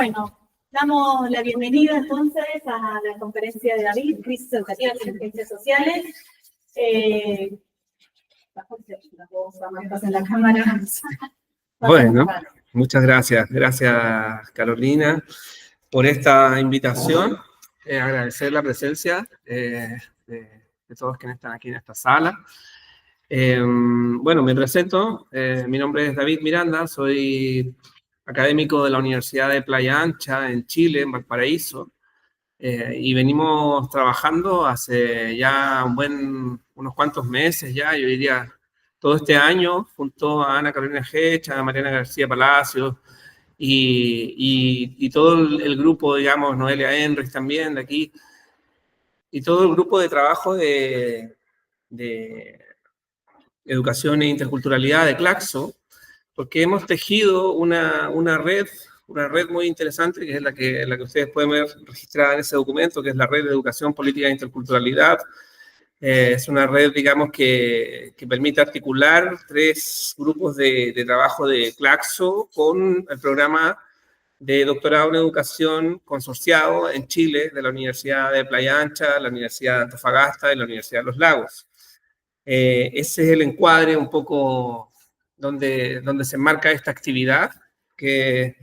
Bueno, damos la bienvenida entonces a la conferencia de David, Crisis Educativas y Ciencias Sociales. En la cámara. Bueno, muchas gracias. Gracias, Carolina, por esta invitación. Agradecer la presencia de todos quienes están aquí en esta sala. Bueno, me presento. Mi nombre es David Miranda, soy académico de la Universidad de Playa Ancha en Chile, en Valparaíso, y venimos trabajando hace ya unos cuantos meses ya, yo diría todo este año, junto a Ana Carolina Hecht, a Mariana García Palacios y todo el grupo, digamos, Noelia Enrich también de aquí, y todo el grupo de trabajo de educación e interculturalidad de Claxo, porque hemos tejido una red muy interesante, que es la que ustedes pueden ver registrada en ese documento, que es la Red de Educación, Política e Interculturalidad. Es una red, digamos, que permite articular 3 grupos de trabajo de Claxo con el programa de doctorado en educación consorciado en Chile de la Universidad de Playa Ancha, la Universidad de Antofagasta y la Universidad de Los Lagos. Ese es el encuadre un poco donde se enmarca esta actividad, que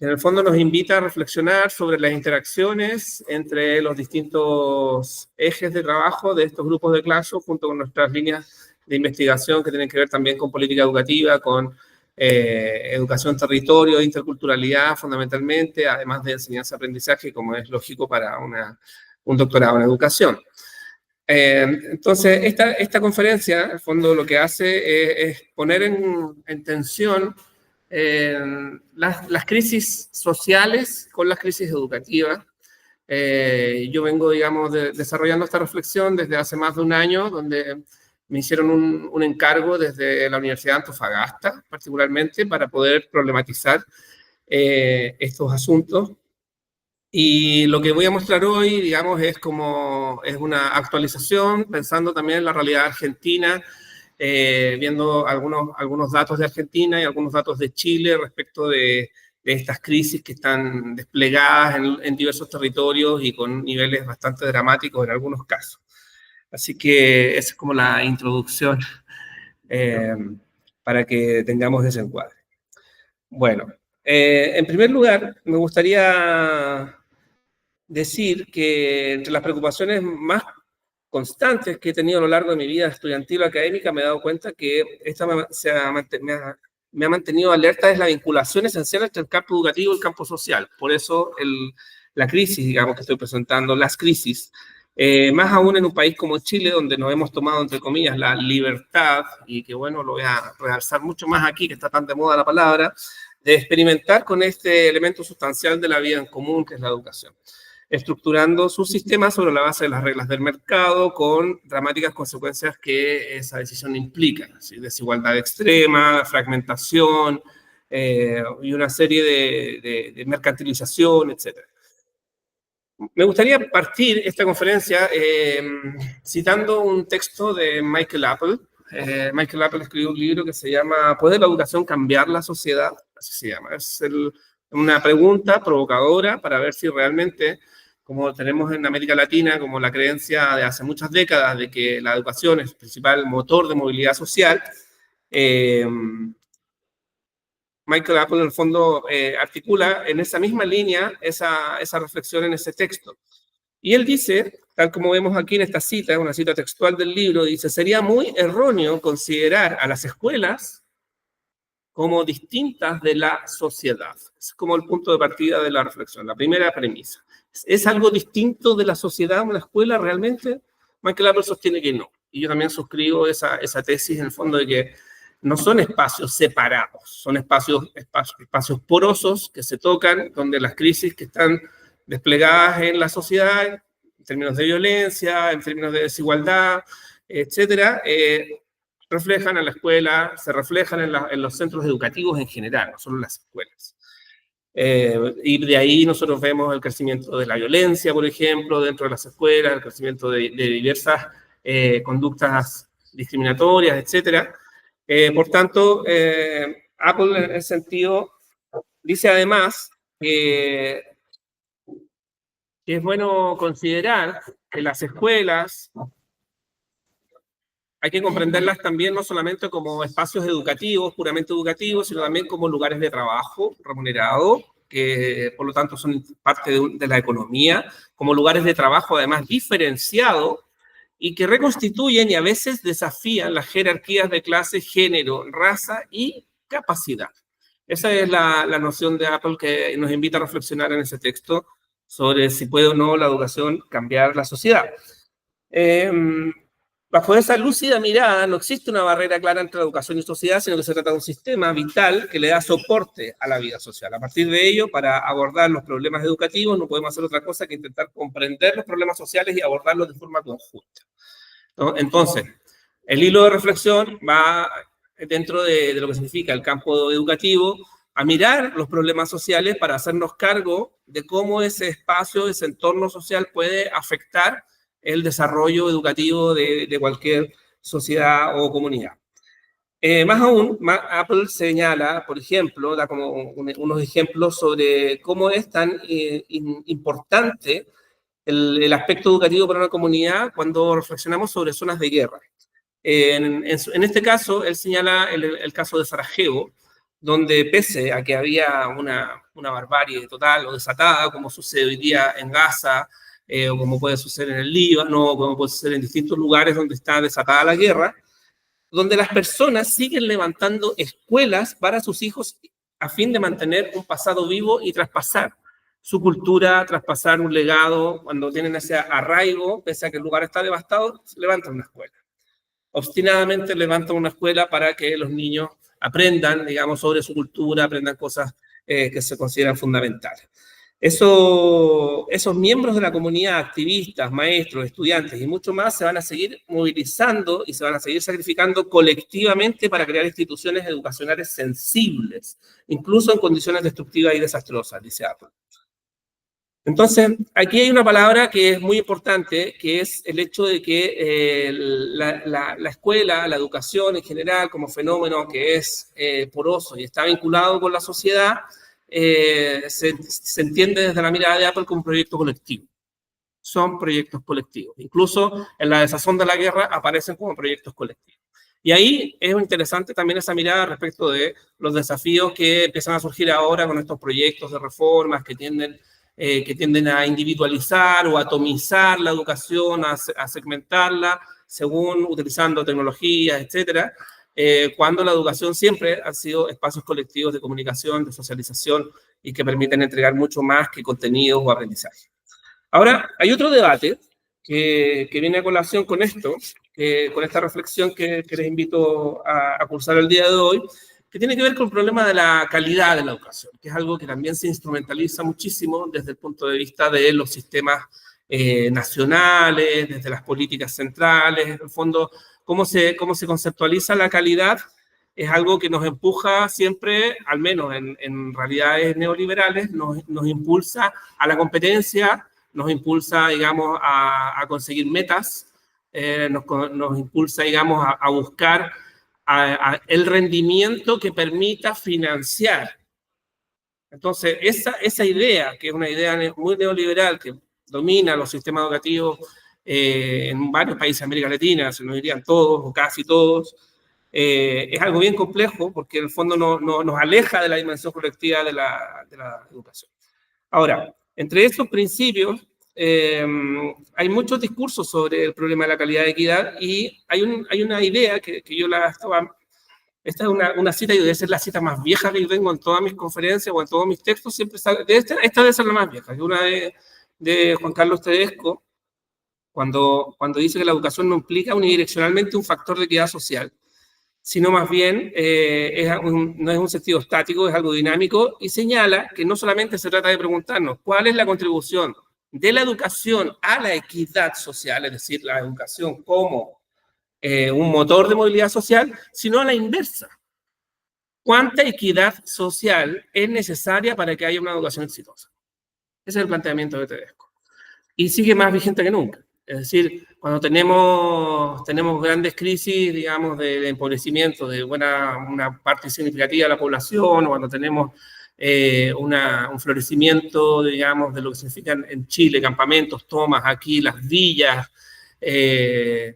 en el fondo nos invita a reflexionar sobre las interacciones entre los distintos ejes de trabajo de estos grupos de Claxo, junto con nuestras líneas de investigación que tienen que ver también con política educativa, con educación, territorio, interculturalidad fundamentalmente, además de enseñanza-aprendizaje, como es lógico para un doctorado en educación. Entonces, esta conferencia, en el fondo, lo que hace es poner en tensión las crisis sociales con las crisis educativas. Yo vengo, digamos, desarrollando esta reflexión desde hace más de un año, donde me hicieron un encargo desde la Universidad de Antofagasta, particularmente, para poder problematizar estos asuntos. Y lo que voy a mostrar hoy, digamos, es una actualización, pensando también en la realidad argentina, viendo algunos datos de Argentina y algunos datos de Chile respecto de estas crisis que están desplegadas en diversos territorios y con niveles bastante dramáticos en algunos casos. Así que esa es como la introducción para que tengamos ese encuadre. Bueno, en primer lugar, me gustaría decir que entre las preocupaciones más constantes que he tenido a lo largo de mi vida estudiantil o académica, me he dado cuenta que esta me ha mantenido alerta es la vinculación esencial entre el campo educativo y el campo social. Por eso la crisis, digamos, que estoy presentando, las crisis, más aún en un país como Chile, donde nos hemos tomado, entre comillas, la libertad, y que bueno, lo voy a realzar mucho más aquí, que está tan de moda la palabra, de experimentar con este elemento sustancial de la vida en común, que es la educación, estructurando su sistema sobre la base de las reglas del mercado, con dramáticas consecuencias que esa decisión implica, ¿sí? Desigualdad extrema, fragmentación y una serie de mercantilización, etc. Me gustaría partir esta conferencia citando un texto de Michael Apple. Michael Apple escribió un libro que se llama ¿Puede la educación cambiar la sociedad? Así se llama. Es una pregunta provocadora para ver si realmente, como tenemos en América Latina, como la creencia de hace muchas décadas de que la educación es el principal motor de movilidad social, Michael Apple en el fondo articula en esa misma línea esa reflexión en ese texto. Y él dice, tal como vemos aquí en esta cita, una cita textual del libro, dice: sería muy erróneo considerar a las escuelas como distintas de la sociedad. Es como el punto de partida de la reflexión, la primera premisa. ¿Es algo distinto de la sociedad una escuela realmente? Michael Apple sostiene que no. Y yo también suscribo esa tesis en el fondo de que no son espacios separados, son espacios porosos que se tocan, donde las crisis que están desplegadas en la sociedad, en términos de violencia, en términos de desigualdad, etcétera, reflejan en la escuela, se reflejan en los centros educativos en general, no solo en las escuelas. Y de ahí nosotros vemos el crecimiento de la violencia, por ejemplo, dentro de las escuelas, el crecimiento de diversas conductas discriminatorias, etcétera. Por tanto, Apple en ese sentido dice además que es bueno considerar que las escuelas hay que comprenderlas también no solamente como espacios educativos, puramente educativos, sino también como lugares de trabajo remunerado, que por lo tanto son parte de la economía, como lugares de trabajo además diferenciados y que reconstituyen y a veces desafían las jerarquías de clase, género, raza y capacidad. Esa es la noción de Apple que nos invita a reflexionar en ese texto sobre si puede o no la educación cambiar la sociedad. Bajo esa lúcida mirada, no existe una barrera clara entre educación y sociedad, sino que se trata de un sistema vital que le da soporte a la vida social. A partir de ello, para abordar los problemas educativos, no podemos hacer otra cosa que intentar comprender los problemas sociales y abordarlos de forma conjunta, ¿no? Entonces, el hilo de reflexión va dentro de lo que significa el campo educativo, a mirar los problemas sociales para hacernos cargo de cómo ese espacio, ese entorno social puede afectar el desarrollo educativo de cualquier sociedad o comunidad. Más aún, Apple señala, por ejemplo, da como unos ejemplos sobre cómo es tan importante el aspecto educativo para una comunidad cuando reflexionamos sobre zonas de guerra. En este caso, él señala el caso de Sarajevo, donde pese a que había una barbarie total o desatada, como sucede hoy día en Gaza, o como puede suceder en el Líbano, o como puede suceder en distintos lugares donde está desatada la guerra, donde las personas siguen levantando escuelas para sus hijos a fin de mantener un pasado vivo y traspasar su cultura, traspasar un legado. Cuando tienen ese arraigo, pese a que el lugar está devastado, levantan una escuela. Obstinadamente levantan una escuela para que los niños aprendan, digamos, sobre su cultura, aprendan cosas que se consideran fundamentales. Esos miembros de la comunidad, activistas, maestros, estudiantes y mucho más, se van a seguir movilizando y se van a seguir sacrificando colectivamente para crear instituciones educacionales sensibles, incluso en condiciones destructivas y desastrosas, dice Apple. Entonces, aquí hay una palabra que es muy importante, que es el hecho de que la escuela, la educación en general, como fenómeno que es poroso y está vinculado con la sociedad, se entiende desde la mirada de Apple como un proyecto colectivo. Son proyectos colectivos. Incluso en la desazón de la guerra aparecen como proyectos colectivos. Y ahí es interesante también esa mirada respecto de los desafíos que empiezan a surgir ahora con estos proyectos de reformas que tienden a individualizar o atomizar la educación, a segmentarla según utilizando tecnologías, etcétera, cuando la educación siempre ha sido espacios colectivos de comunicación, de socialización y que permiten entregar mucho más que contenidos o aprendizaje. Ahora, hay otro debate que viene a colación con esto, con esta reflexión que les invito a cursar el día de hoy, que tiene que ver con el problema de la calidad de la educación, que es algo que también se instrumentaliza muchísimo desde el punto de vista de los sistemas nacionales, desde las políticas centrales. En el fondo, cómo se conceptualiza la calidad es algo que nos empuja siempre, al menos en realidades neoliberales, nos impulsa a la competencia, nos impulsa, digamos, a conseguir metas, nos impulsa, digamos, a buscar el rendimiento que permita financiar. Entonces, esa idea, que es una idea muy neoliberal, que domina los sistemas educativos en varios países de América Latina, se nos dirían todos o casi todos, es algo bien complejo porque en el fondo nos aleja de la dimensión colectiva de la educación. Ahora, entre estos principios, hay muchos discursos sobre el problema de la calidad de equidad y hay una idea que yo esta es una cita y debe ser la cita más vieja que yo tengo en todas mis conferencias o en todos mis textos, siempre sale, esta debe ser la más vieja, que es una de Juan Carlos Tedesco, cuando dice que la educación no implica unidireccionalmente un factor de equidad social, sino más bien no es un sentido estático, es algo dinámico, y señala que no solamente se trata de preguntarnos cuál es la contribución de la educación a la equidad social, es decir, la educación como un motor de movilidad social, sino a la inversa. ¿Cuánta equidad social es necesaria para que haya una educación exitosa? Ese es el planteamiento de Tedesco. Y sigue más vigente que nunca. Es decir, cuando tenemos grandes crisis, digamos, de empobrecimiento de una parte significativa de la población, o cuando tenemos un florecimiento, digamos, de lo que significan en Chile, campamentos, tomas, aquí las villas. En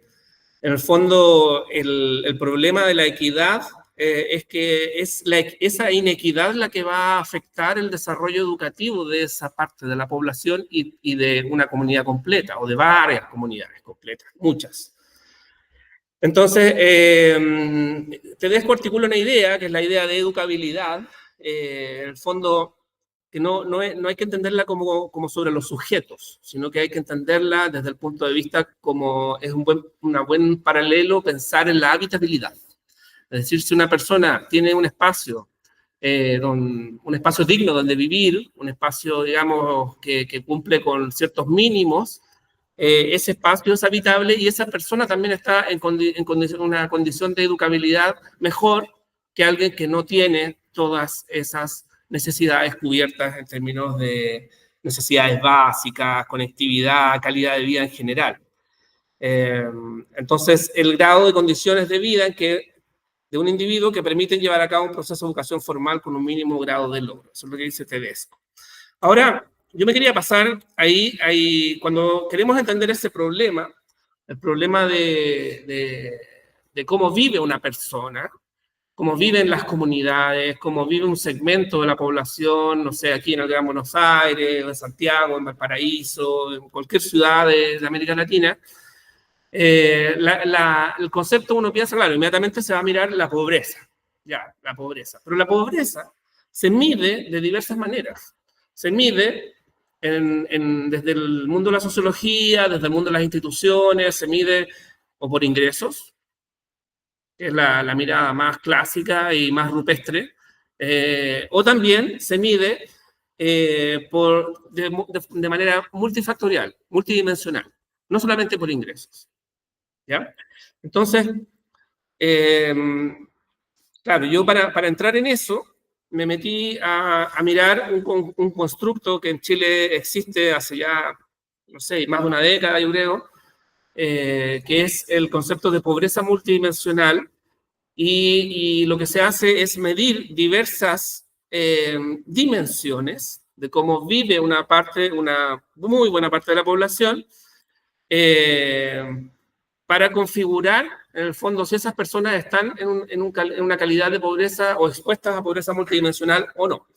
el fondo, el problema de la equidad es que es esa inequidad la que va a afectar el desarrollo educativo de esa parte de la población y de una comunidad completa, o de varias comunidades completas, muchas. Entonces, Tedesco articula una idea, que es la idea de educabilidad, en el fondo, que no hay que entenderla como sobre los sujetos, sino que hay que entenderla desde el punto de vista como es un buen paralelo pensar en la habitabilidad. Es decir, si una persona tiene un espacio digno donde vivir, un espacio, digamos, que cumple con ciertos mínimos, ese espacio es habitable y esa persona también está en una condición de educabilidad mejor que alguien que no tiene todas esas necesidades cubiertas en términos de necesidades básicas, conectividad, calidad de vida en general. Entonces, el grado de condiciones de vida de un individuo que permiten llevar a cabo un proceso de educación formal con un mínimo grado de logro. Eso es lo que dice Tedesco. Ahora, yo me quería pasar ahí cuando queremos entender ese problema, el problema de cómo vive una persona, cómo viven las comunidades, cómo vive un segmento de la población, no sé, aquí en el Gran Buenos Aires, en Santiago, en Valparaíso, en cualquier ciudad de América Latina, el concepto uno piensa, claro, inmediatamente se va a mirar la pobreza, ya, la pobreza. Pero la pobreza se mide de diversas maneras. Se mide desde el mundo de la sociología, desde el mundo de las instituciones, se mide o por ingresos, que es la mirada más clásica y más rupestre, o también se mide de manera multifactorial, multidimensional, no solamente por ingresos. ¿Ya? Entonces, claro, yo para entrar en eso, me metí a mirar un constructo que en Chile existe hace ya, no sé, más de una década, yo creo, que es el concepto de pobreza multidimensional, y lo que se hace es medir diversas dimensiones de cómo vive una muy buena parte de la población, para configurar, en el fondo, si esas personas están en una calidad de pobreza o expuestas a pobreza multidimensional o no.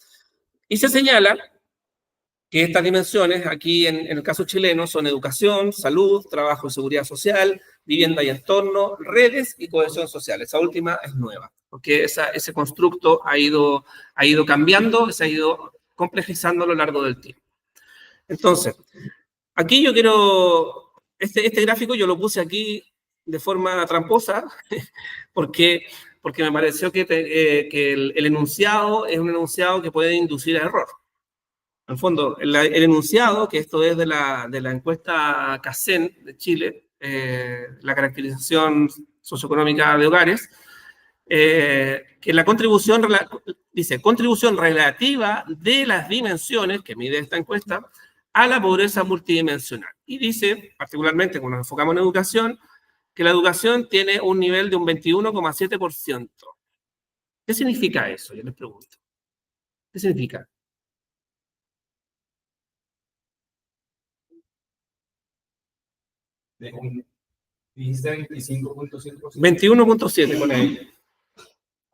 Y se señala que estas dimensiones, aquí en el caso chileno, son educación, salud, trabajo y seguridad social, vivienda y entorno, redes y cohesión social. Esa última es nueva, porque ese constructo ha ido cambiando, se ha ido complejizando a lo largo del tiempo. Entonces, aquí yo quiero... Este gráfico yo lo puse aquí de forma tramposa porque me pareció que el enunciado es un enunciado que puede inducir a error. En el fondo, el enunciado, que esto es de la encuesta CACEN de Chile, la caracterización socioeconómica de hogares, que la contribución, dice, contribución relativa de las dimensiones que mide esta encuesta a la pobreza multidimensional. Y dice, particularmente cuando nos enfocamos en educación, que la educación tiene un nivel de un 21,7%. ¿Qué significa eso? Yo les pregunto. ¿Qué significa? Dijiste 25.7%. 21.7 con él.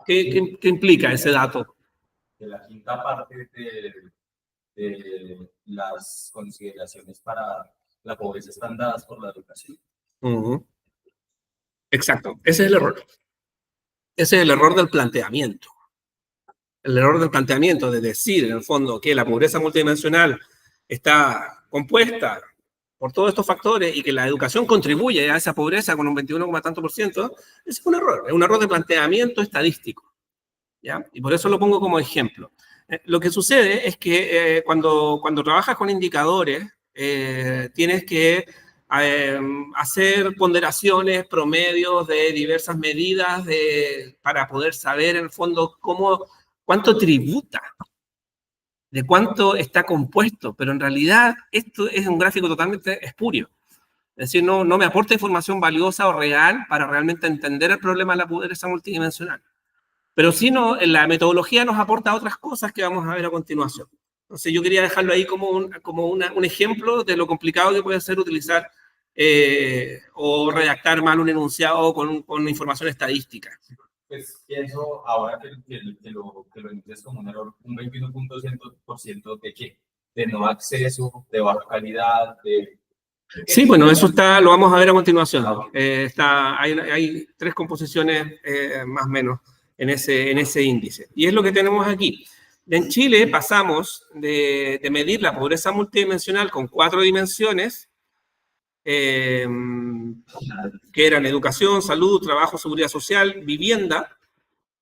¿Qué implica ese dato? Que la quinta parte de las consideraciones para la pobreza están dadas por la educación. Exacto, ese es el error. Ese es el error del planteamiento. El error del planteamiento de decir, en el fondo, que la pobreza multidimensional está compuesta por todos estos factores y que la educación contribuye a esa pobreza con un 21, tanto por ciento, es un error de planteamiento estadístico. ¿Ya? Y por eso lo pongo como ejemplo. Lo que sucede es que cuando trabajas con indicadores, tienes que hacer ponderaciones, promedios de diversas medidas para poder saber, en el fondo, cuánto tributa, de cuánto está compuesto, pero en realidad esto es un gráfico totalmente espurio. Es decir, no me aporta información valiosa o real para realmente entender el problema de la pobreza multidimensional. Pero si no, la metodología nos aporta otras cosas que vamos a ver a continuación. Entonces yo quería dejarlo ahí como un ejemplo de lo complicado que puede ser utilizar o redactar mal un enunciado con información estadística. Pues pienso ahora que lo emites como un error, un 21% de qué, de no acceso, de baja calidad, de... Sí, bueno, eso lo vamos a ver a continuación. Hay 3 composiciones más o menos en ese índice. Y es lo que tenemos aquí. En Chile pasamos de medir la pobreza multidimensional con 4 dimensiones, que eran educación, salud, trabajo, seguridad social, vivienda,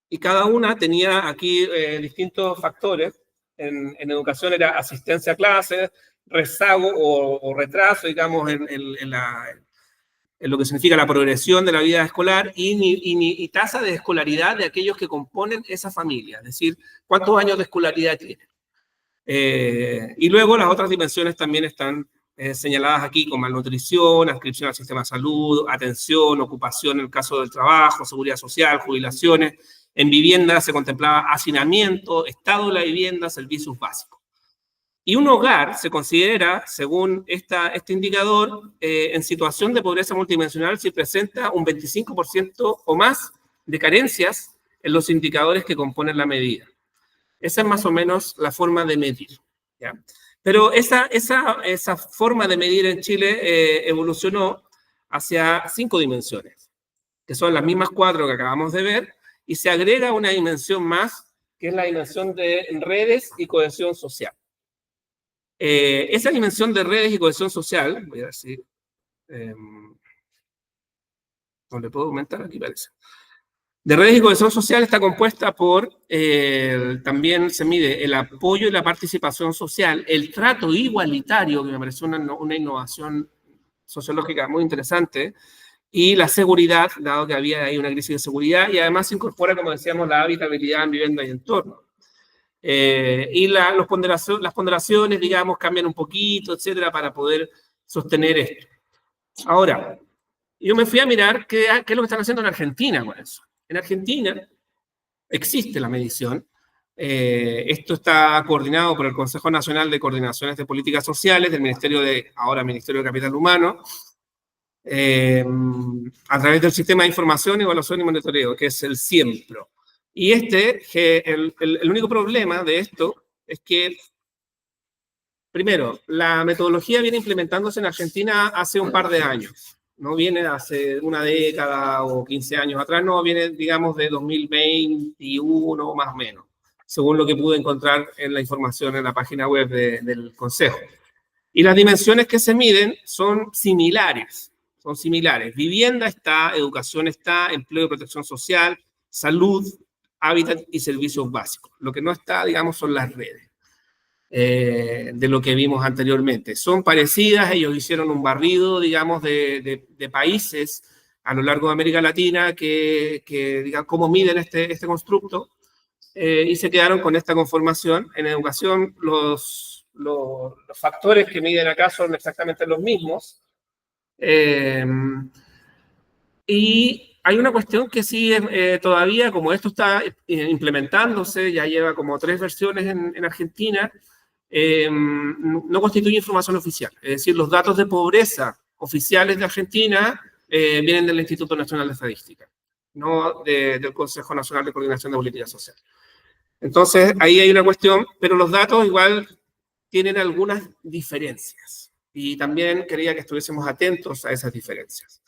y cada una tenía aquí distintos factores. En educación era asistencia a clases, rezago o retraso, digamos, en lo que significa la progresión de la vida escolar y tasa de escolaridad de aquellos que componen esa familia, es decir, cuántos años de escolaridad tienen. Y luego las otras dimensiones también están señaladas aquí como malnutrición, adscripción al sistema de salud, atención, ocupación en el caso del trabajo, seguridad social, jubilaciones. En vivienda se contemplaba hacinamiento, estado de la vivienda, servicios básicos. Y un hogar se considera, según este indicador, en situación de pobreza multidimensional si presenta un 25% o más de carencias en los indicadores que componen la medida. Esa es más o menos la forma de medir, ¿ya? Pero esa forma de medir en Chile evolucionó hacia 5 dimensiones, que son las mismas 4 que acabamos de ver, y se agrega una dimensión más, que es la dimensión de redes y cohesión social. Esa dimensión de redes y cohesión social, voy a ver si no le puedo aumentar, aquí parece. De redes y cohesión social está compuesta por, también se mide el apoyo y la participación social, el trato igualitario, que me pareció una innovación sociológica muy interesante, y la seguridad, dado que había ahí una crisis de seguridad, y además se incorpora, como decíamos, la habitabilidad en vivienda y entorno. Y las ponderaciones, digamos, cambian un poquito, etcétera, para poder sostener esto. Ahora, yo me fui a mirar qué es lo que están haciendo en Argentina con eso. En Argentina existe la medición. Esto está coordinado por el Consejo Nacional de Coordinaciones de Políticas Sociales, del Ministerio de Capital Humano, a través del Sistema de Información, Evaluación y Monitoreo, que es el CIEMPRO. Y el único problema de esto es que, primero, la metodología viene implementándose en Argentina hace un par de años. No viene hace una década o 15 años atrás, no, viene, digamos, de 2021 más o menos, según lo que pude encontrar en la información en la página web del Consejo. Y las dimensiones que se miden son similares. Vivienda está, educación está, empleo y protección social, salud, hábitat y servicios básicos. Lo que no está, digamos, son las redes de lo que vimos anteriormente. Son parecidas, ellos hicieron un barrido, digamos, de países a lo largo de América Latina que digan cómo miden este constructo y se quedaron con esta conformación. En educación, los factores que miden acá son exactamente los mismos. Y hay una cuestión que sí, todavía, como esto está implementándose, ya lleva como 3 versiones en Argentina, no constituye información oficial. Es decir, los datos de pobreza oficiales de Argentina vienen del Instituto Nacional de Estadística, no del Consejo Nacional de Coordinación de Política Social. Entonces, ahí hay una cuestión, pero los datos igual tienen algunas diferencias. Y también quería que estuviésemos atentos a esas diferencias.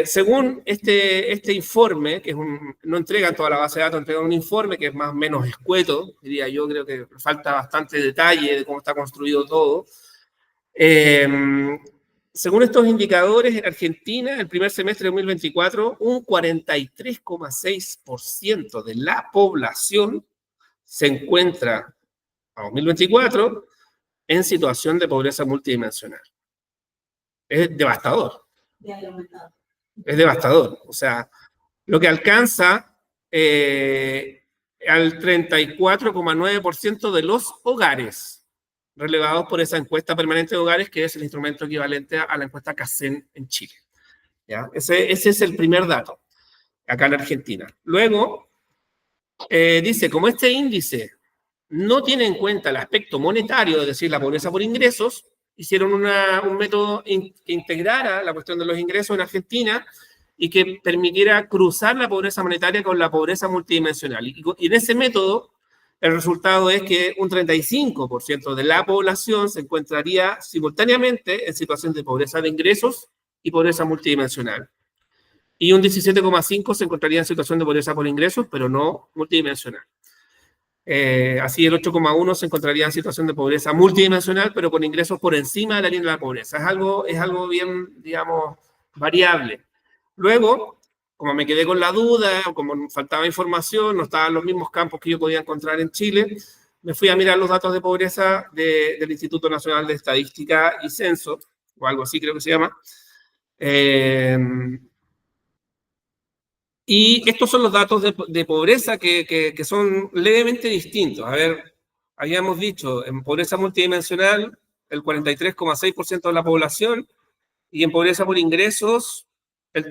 Según este informe, que no entregan toda la base de datos, entregan un informe que es más o menos escueto, diría yo, creo que falta bastante detalle de cómo está construido todo. Según estos indicadores, en Argentina, el primer semestre de 2024, un 43,6% de la población se encuentra, a 2024, en situación de pobreza multidimensional. Es devastador. Es devastador. O sea, lo que alcanza al 34,9% de los hogares relevados por esa encuesta permanente de hogares, que es el instrumento equivalente a la encuesta CACEN en Chile. ¿Ya? Ese es el primer dato, acá en Argentina. Luego, dice, como este índice no tiene en cuenta el aspecto monetario, es decir, la pobreza por ingresos, hicieron un método que integrara la cuestión de los ingresos en Argentina y que permitiera cruzar la pobreza monetaria con la pobreza multidimensional. Y en ese método, el resultado es que un 35% de la población se encontraría simultáneamente en situación de pobreza de ingresos y pobreza multidimensional. Y un 17,5% se encontraría en situación de pobreza por ingresos, pero no multidimensional. Así el 8,1% se encontraría en situación de pobreza multidimensional, pero con ingresos por encima de la línea de la pobreza. Es algo bien, digamos, variable. Luego, como me quedé con la duda, como faltaba información, no estaban los mismos campos que yo podía encontrar en Chile, me fui a mirar los datos de pobreza del Instituto Nacional de Estadística y Censo, o algo así creo que se llama. Y estos son los datos de pobreza que son levemente distintos. A ver, habíamos dicho, en pobreza multidimensional, el 43,6% de la población, y en pobreza por ingresos,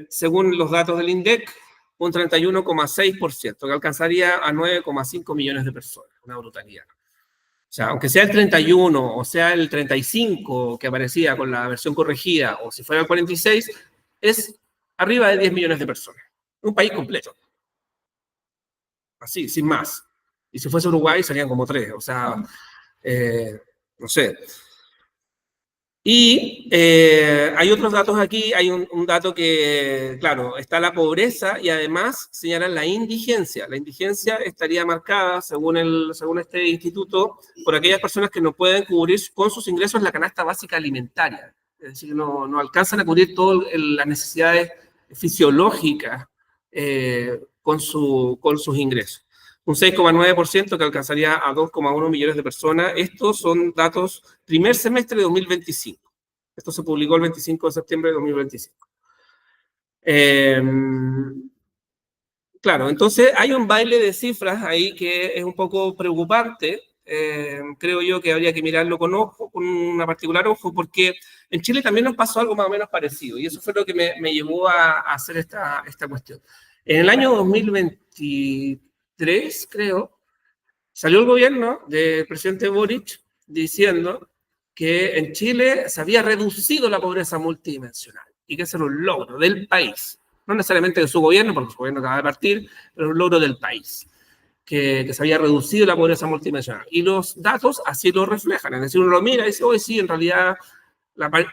según los datos del INDEC, un 31,6%, que alcanzaría a 9,5 millones de personas, una brutalidad. O sea, aunque sea el 31 o sea el 35 que aparecía con la versión corregida, o si fuera el 46, es arriba de 10 millones de personas. Un país completo. Así, sin más. Y si fuese Uruguay serían como 3, o sea, no sé. Y hay otros datos aquí, hay un dato que, claro, está la pobreza y además señalan la indigencia. La indigencia estaría marcada, según este instituto, por aquellas personas que no pueden cubrir con sus ingresos la canasta básica alimentaria. Es decir, no alcanzan a cubrir todas las necesidades fisiológicas con sus ingresos. Un 6,9% que alcanzaría a 2,1 millones de personas. Estos son datos primer semestre de 2025. Esto se publicó el 25 de septiembre de 2025. Claro, entonces hay un baile de cifras ahí que es un poco preocupante. Creo yo que habría que mirarlo con una particular ojo, porque en Chile también nos pasó algo más o menos parecido, y eso fue lo que me llevó a hacer esta cuestión. En el año 2023, creo, salió el gobierno del presidente Boric diciendo que en Chile se había reducido la pobreza multidimensional y que ese era un logro del país. No necesariamente de su gobierno, porque su gobierno acaba de partir, pero un logro del país, que se había reducido la pobreza multidimensional. Y los datos así lo reflejan. Es decir, uno lo mira y dice, hoy sí, en realidad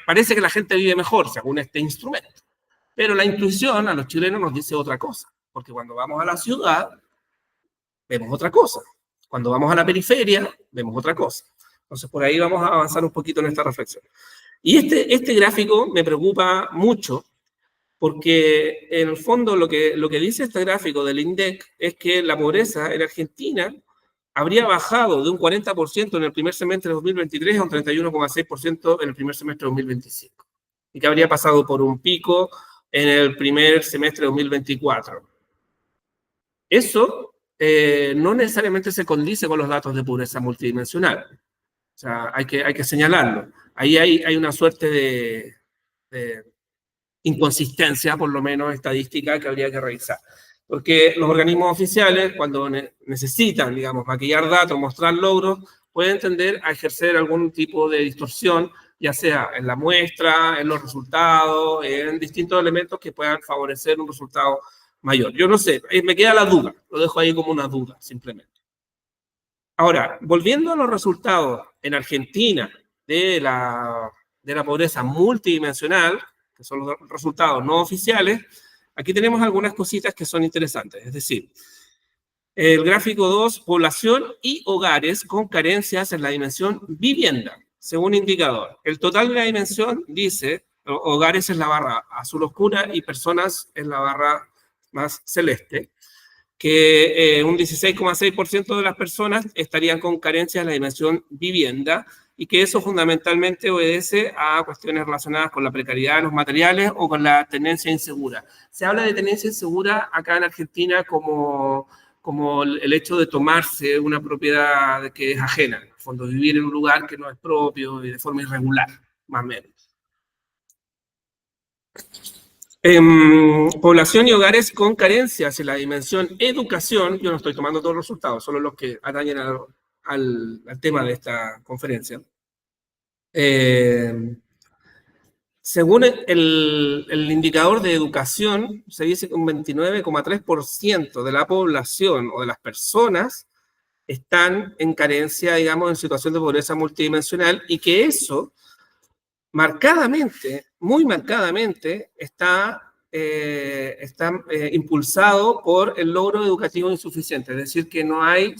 parece que la gente vive mejor según este instrumento. Pero la intuición a los chilenos nos dice otra cosa, porque cuando vamos a la ciudad, vemos otra cosa. Cuando vamos a la periferia, vemos otra cosa. Entonces, por ahí vamos a avanzar un poquito en esta reflexión. Y este gráfico me preocupa mucho, porque en el fondo lo que dice este gráfico del INDEC es que la pobreza en Argentina habría bajado de un 40% en el primer semestre de 2023 a un 31,6% en el primer semestre de 2025. Y que habría pasado por un pico en el primer semestre de 2024. Eso no necesariamente se condice con los datos de pobreza multidimensional. O sea, hay que señalarlo. Ahí hay una suerte de inconsistencia, por lo menos estadística, que habría que revisar. Porque los organismos oficiales, cuando necesitan, digamos, maquillar datos, mostrar logros, pueden tender a ejercer algún tipo de distorsión, ya sea en la muestra, en los resultados, en distintos elementos que puedan favorecer un resultado mayor. Yo no sé, me queda la duda, lo dejo ahí como una duda, simplemente. Ahora, volviendo a los resultados en Argentina de la pobreza multidimensional, que son los resultados no oficiales, aquí tenemos algunas cositas que son interesantes. Es decir, el gráfico 2, población y hogares con carencias en la dimensión vivienda, según indicador. El total de la dimensión dice, hogares es la barra azul oscura y personas es la barra más celeste, que un 16,6% de las personas estarían con carencias en la dimensión vivienda y que eso fundamentalmente obedece a cuestiones relacionadas con la precariedad de los materiales o con la tenencia insegura. Se habla de tenencia insegura acá en Argentina como el hecho de tomarse una propiedad que es ajena, en el fondo vivir en un lugar que no es propio y de forma irregular, más o menos. Población y hogares con carencias en la dimensión educación, yo no estoy tomando todos los resultados, solo los que atañen al tema de esta conferencia. Según el indicador de educación, se dice que un 29,3% de la población o de las personas están en carencia, digamos, en situación de pobreza multidimensional, y que eso marcadamente, muy marcadamente, está impulsado por el logro educativo insuficiente, es decir, que no hay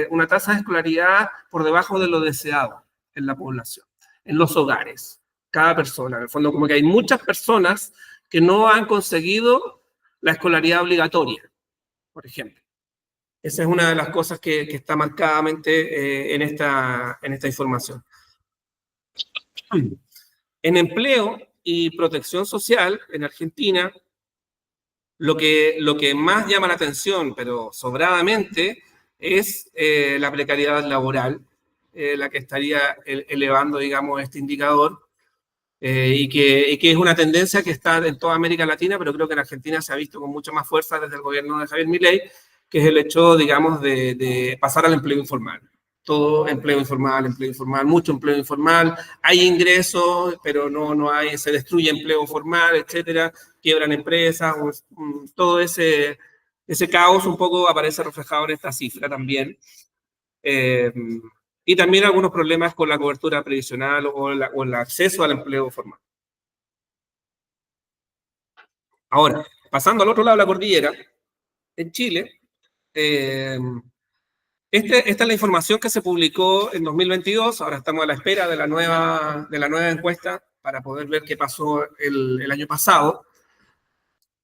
una tasa de escolaridad por debajo de lo deseado en la población, en los hogares, cada persona. En el fondo, como que hay muchas personas que no han conseguido la escolaridad obligatoria, por ejemplo. Esa es una de las cosas que está marcadamente en esta información. En empleo y protección social, en Argentina, lo que más llama la atención, pero sobradamente, es la precariedad laboral, la que estaría elevando, digamos, este indicador, y que es una tendencia que está en toda América Latina, pero creo que en Argentina se ha visto con mucha más fuerza desde el gobierno de Javier Milei, que es el hecho, digamos, de pasar al empleo informal. Todo empleo informal, mucho empleo informal, hay ingresos, pero no hay, se destruye empleo formal, etcétera, quiebran empresas, todo ese caos un poco aparece reflejado en esta cifra también. Y también algunos problemas con la cobertura previsional o el acceso al empleo formal. Ahora, pasando al otro lado de la cordillera, en Chile, esta es la información que se publicó en 2022, ahora estamos a la espera de la nueva encuesta para poder ver qué pasó el año pasado.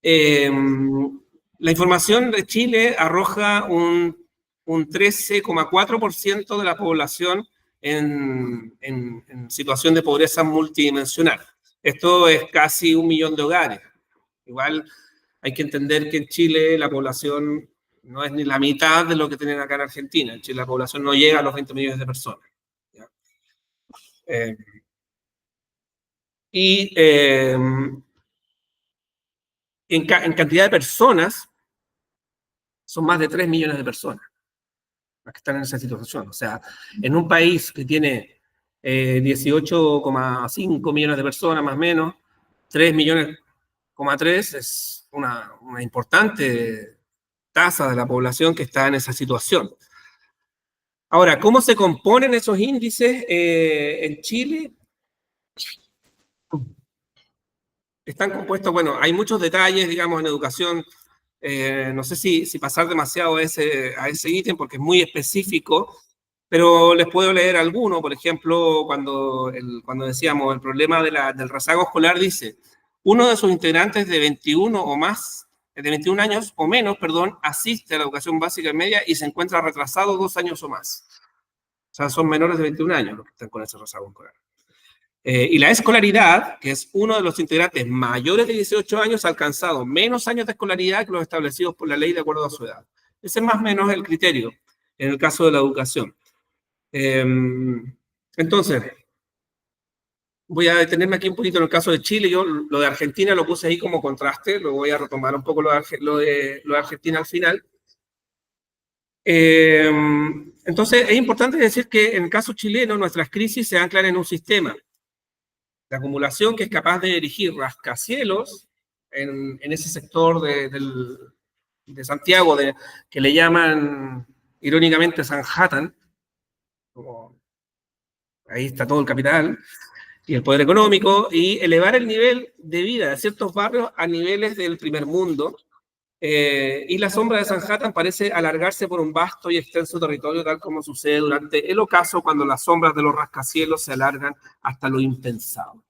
La información de Chile arroja un 13,4% de la población en situación de pobreza multidimensional. Esto es casi 1 millón de hogares. Igual hay que entender que en Chile la población no es ni la mitad de lo que tienen acá en Argentina. En Chile la población no llega a los 20 millones de personas. En cantidad de personas, son más de 3 millones de personas las que están en esa situación. O sea, en un país que tiene 18,5 millones de personas, más o menos, 3 millones, 3 es una importante tasa de la población que está en esa situación. Ahora, ¿cómo se componen esos índices en Chile? Están compuestos, bueno, hay muchos detalles, digamos, en educación. No sé si pasar demasiado a ese ítem porque es muy específico, pero les puedo leer alguno. Por ejemplo, cuando decíamos el problema del rezago escolar, dice, uno de sus integrantes de 21 años o menos, asiste a la educación básica y media y se encuentra retrasado 2 años o más. O sea, son menores de 21 años los que están con ese rezago escolar. Y la escolaridad, que es uno de los integrantes mayores de 18 años, ha alcanzado menos años de escolaridad que los establecidos por la ley de acuerdo a su edad. Ese es más o menos el criterio en el caso de la educación. Entonces, voy a detenerme aquí un poquito en el caso de Chile. Yo lo de Argentina lo puse ahí como contraste, lo voy a retomar un poco lo de Argentina al final. Entonces, es importante decir que en el caso chileno nuestras crisis se anclan en un sistema de acumulación que es capaz de erigir rascacielos en ese sector de Santiago, que le llaman irónicamente Sanhattan, como ahí está todo el capital y el poder económico, y elevar el nivel de vida de ciertos barrios a niveles del primer mundo. Y la sombra de Sanhattan parece alargarse por un vasto y extenso territorio, tal como sucede durante el ocaso, cuando las sombras de los rascacielos se alargan hasta lo impensado.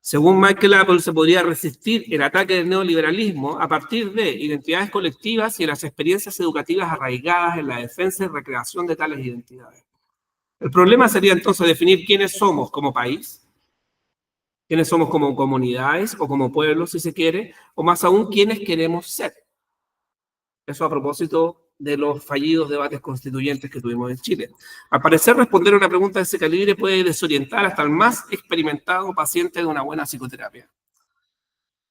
Según Michael Apple, se podría resistir el ataque del neoliberalismo a partir de identidades colectivas y las experiencias educativas arraigadas en la defensa y recreación de tales identidades. El problema sería entonces definir quiénes somos como país, quiénes somos como comunidades o como pueblos, si se quiere, o más aún, quiénes queremos ser. Eso a propósito de los fallidos debates constituyentes que tuvimos en Chile. Al parecer, responder a una pregunta de ese calibre puede desorientar hasta el más experimentado paciente de una buena psicoterapia.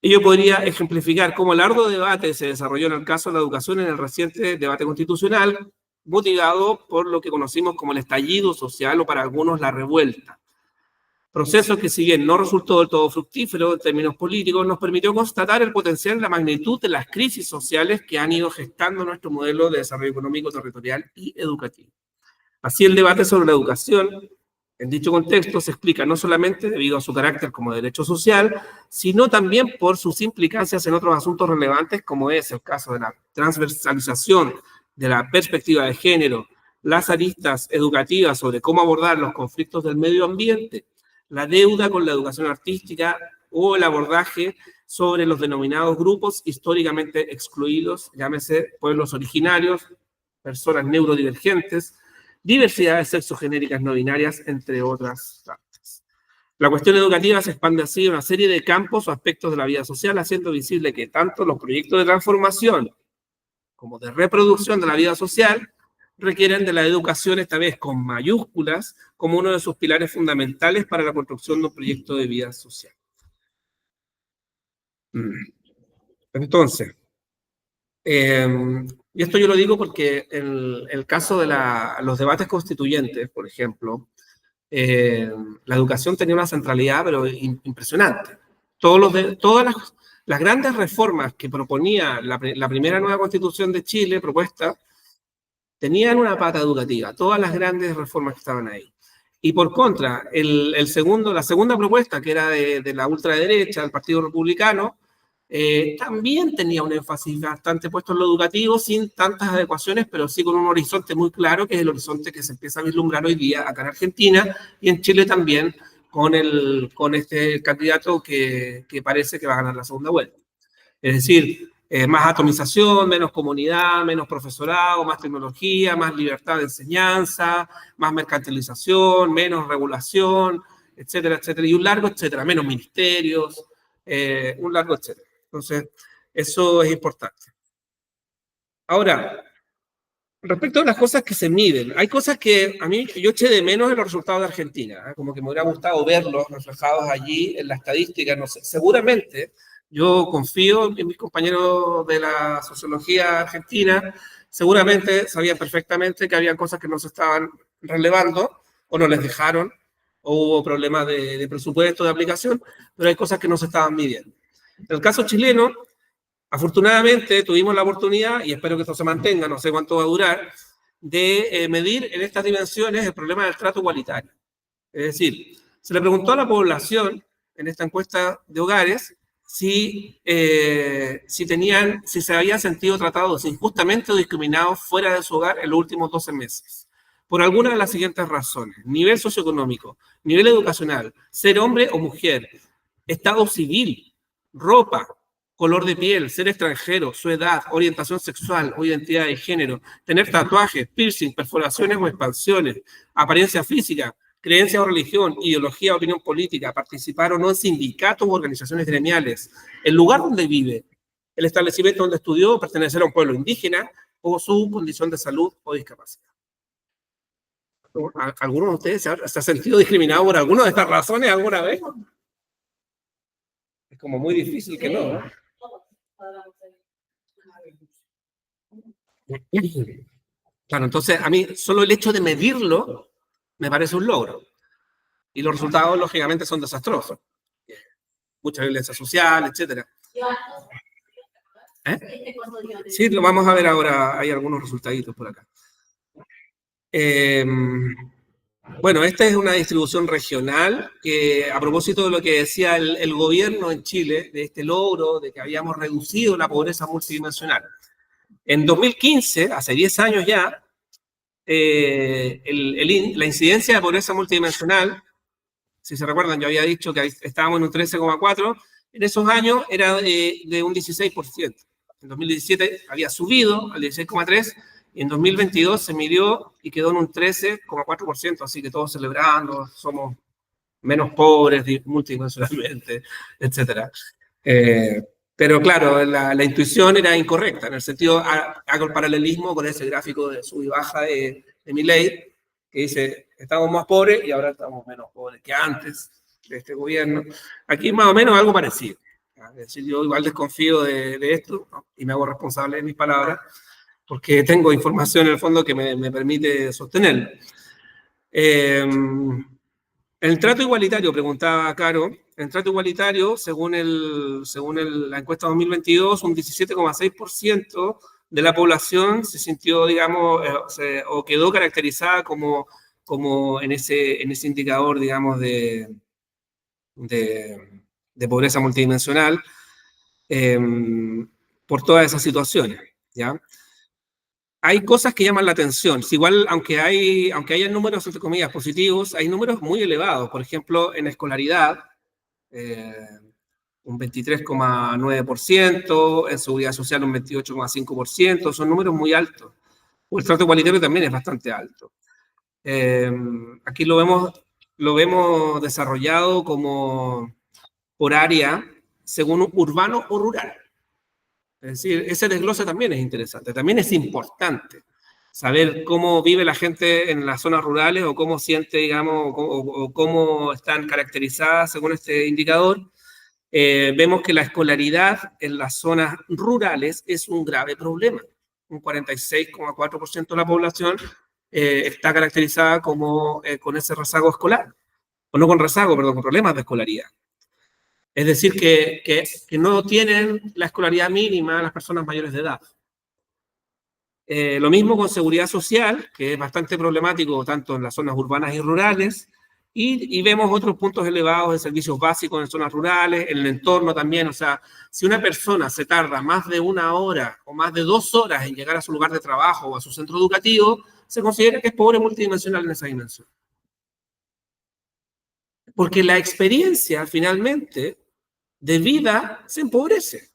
Ello podría ejemplificar cómo el arduo debate se desarrolló en el caso de la educación en el reciente debate constitucional, motivado por lo que conocimos como el estallido social o para algunos la revuelta. Proceso que, si bien no resultó del todo fructífero en términos políticos, nos permitió constatar el potencial y la magnitud de las crisis sociales que han ido gestando nuestro modelo de desarrollo económico, territorial y educativo. Así, el debate sobre la educación, en dicho contexto, se explica no solamente debido a su carácter como derecho social, sino también por sus implicancias en otros asuntos relevantes, como es el caso de la transversalización de la perspectiva de género, las aristas educativas sobre cómo abordar los conflictos del medio ambiente, la deuda con la educación artística o el abordaje sobre los denominados grupos históricamente excluidos, llámese pueblos originarios, personas neurodivergentes, diversidades sexogenéricas no binarias, entre otras tantas. La cuestión educativa se expande así a una serie de campos o aspectos de la vida social, haciendo visible que tanto los proyectos de transformación como de reproducción de la vida social requieren de la educación, esta vez con mayúsculas, como uno de sus pilares fundamentales para la construcción de un proyecto de vida social. Entonces, y esto yo lo digo porque en el caso de los debates constituyentes, por ejemplo, la educación tenía una centralidad pero impresionante. Todas las grandes reformas que proponía la primera nueva constitución de Chile propuesta, tenían una pata educativa, todas las grandes reformas que estaban ahí. Y por contra, la segunda propuesta, que era de la ultraderecha, del Partido Republicano, también tenía un énfasis bastante puesto en lo educativo, sin tantas adecuaciones, pero sí con un horizonte muy claro, que es el horizonte que se empieza a vislumbrar hoy día acá en Argentina y en Chile también, con este candidato que parece que va a ganar la segunda vuelta. Es decir, más atomización, menos comunidad, menos profesorado, más tecnología, más libertad de enseñanza, más mercantilización, menos regulación, etcétera, etcétera, y un largo etcétera, menos ministerios, un largo etcétera. Entonces, eso es importante. Ahora, respecto a las cosas que se miden, hay cosas que a mí, yo eché de menos en los resultados de Argentina, ¿eh? Como que me hubiera gustado verlos reflejados allí en la estadística, no sé, seguramente. Yo confío en mis compañeros de la sociología argentina, seguramente sabían perfectamente que había cosas que no se estaban relevando o no les dejaron, o hubo problemas de presupuesto, de aplicación, pero hay cosas que no se estaban midiendo. En el caso chileno, afortunadamente tuvimos la oportunidad, y espero que esto se mantenga, no sé cuánto va a durar, de medir en estas dimensiones el problema del trato igualitario. Es decir, se le preguntó a la población en esta encuesta de hogares si se habían sentido tratados injustamente o discriminados fuera de su hogar en los últimos 12 meses. Por alguna de las siguientes razones: nivel socioeconómico, nivel educacional, ser hombre o mujer, estado civil, ropa, color de piel, ser extranjero, su edad, orientación sexual o identidad de género, tener tatuajes, piercing, perforaciones o expansiones, apariencia física, creencia o religión, ideología o opinión política, participar o no en sindicatos u organizaciones gremiales, el lugar donde vive, el establecimiento donde estudió, pertenecer a un pueblo indígena o su condición de salud o discapacidad. ¿Alguno de ustedes se ha sentido discriminado por alguna de estas razones alguna vez? Es como muy difícil que no, ¿no? Claro, entonces a mí solo el hecho de medirlo me parece un logro. Y los resultados, lógicamente, son desastrosos. Mucha violencia social, etc. ¿Eh? Sí, lo vamos a ver ahora. Hay algunos resultaditos por acá. Bueno, esta es una distribución regional que, a propósito de lo que decía el gobierno en Chile, de este logro de que habíamos reducido la pobreza multidimensional. En 2015, hace 10 años ya, la incidencia de pobreza multidimensional, si se recuerdan, yo había dicho que estábamos en un 13,4, en esos años era de un 16%. En 2017 había subido al 16,3%, y en 2022 se midió y quedó en un 13,4%, así que todos celebrando, somos menos pobres multidimensionalmente, etc. Pero claro, la intuición era incorrecta, en el sentido, hago el paralelismo con ese gráfico de sub y baja de Milei, que dice, estamos más pobres y ahora estamos menos pobres que antes de este gobierno. Aquí más o menos algo parecido. política. Es decir, yo igual desconfío de esto, ¿no? Y me hago responsable de mis palabras, porque tengo información en el fondo que me permite sostenerlo. El trato igualitario, preguntaba Caro, el trato igualitario, según la encuesta 2022, un 17,6% de la población se sintió, digamos, o quedó caracterizada como en ese indicador, digamos, de pobreza multidimensional, por todas esas situaciones, ¿ya? Hay cosas que llaman la atención. Igual, aunque haya números, entre comillas, positivos, hay números muy elevados. Por ejemplo, en escolaridad, un 23,9%, en seguridad social un 28,5%, son números muy altos. O el trato igualitario también es bastante alto. Aquí lo vemos desarrollado como por área, según urbano o rural. Es decir, ese desglose también es interesante, también es importante saber cómo vive la gente en las zonas rurales o cómo siente, digamos, o cómo están caracterizadas según este indicador. Vemos que la escolaridad en las zonas rurales es un grave problema. Un 46,4% de la población está caracterizada con ese rezago escolar, o no con rezago, perdón, con problemas de escolaridad. Es decir, que no tienen la escolaridad mínima las personas mayores de edad. Lo mismo con seguridad social, que es bastante problemático tanto en las zonas urbanas y rurales, y vemos otros puntos elevados de servicios básicos en zonas rurales, en el entorno también. O sea, si una persona se tarda más de 1 hora o más de 2 horas en llegar a su lugar de trabajo o a su centro educativo, se considera que es pobre multidimensional en esa dimensión. Porque la experiencia, finalmente, de vida se empobrece.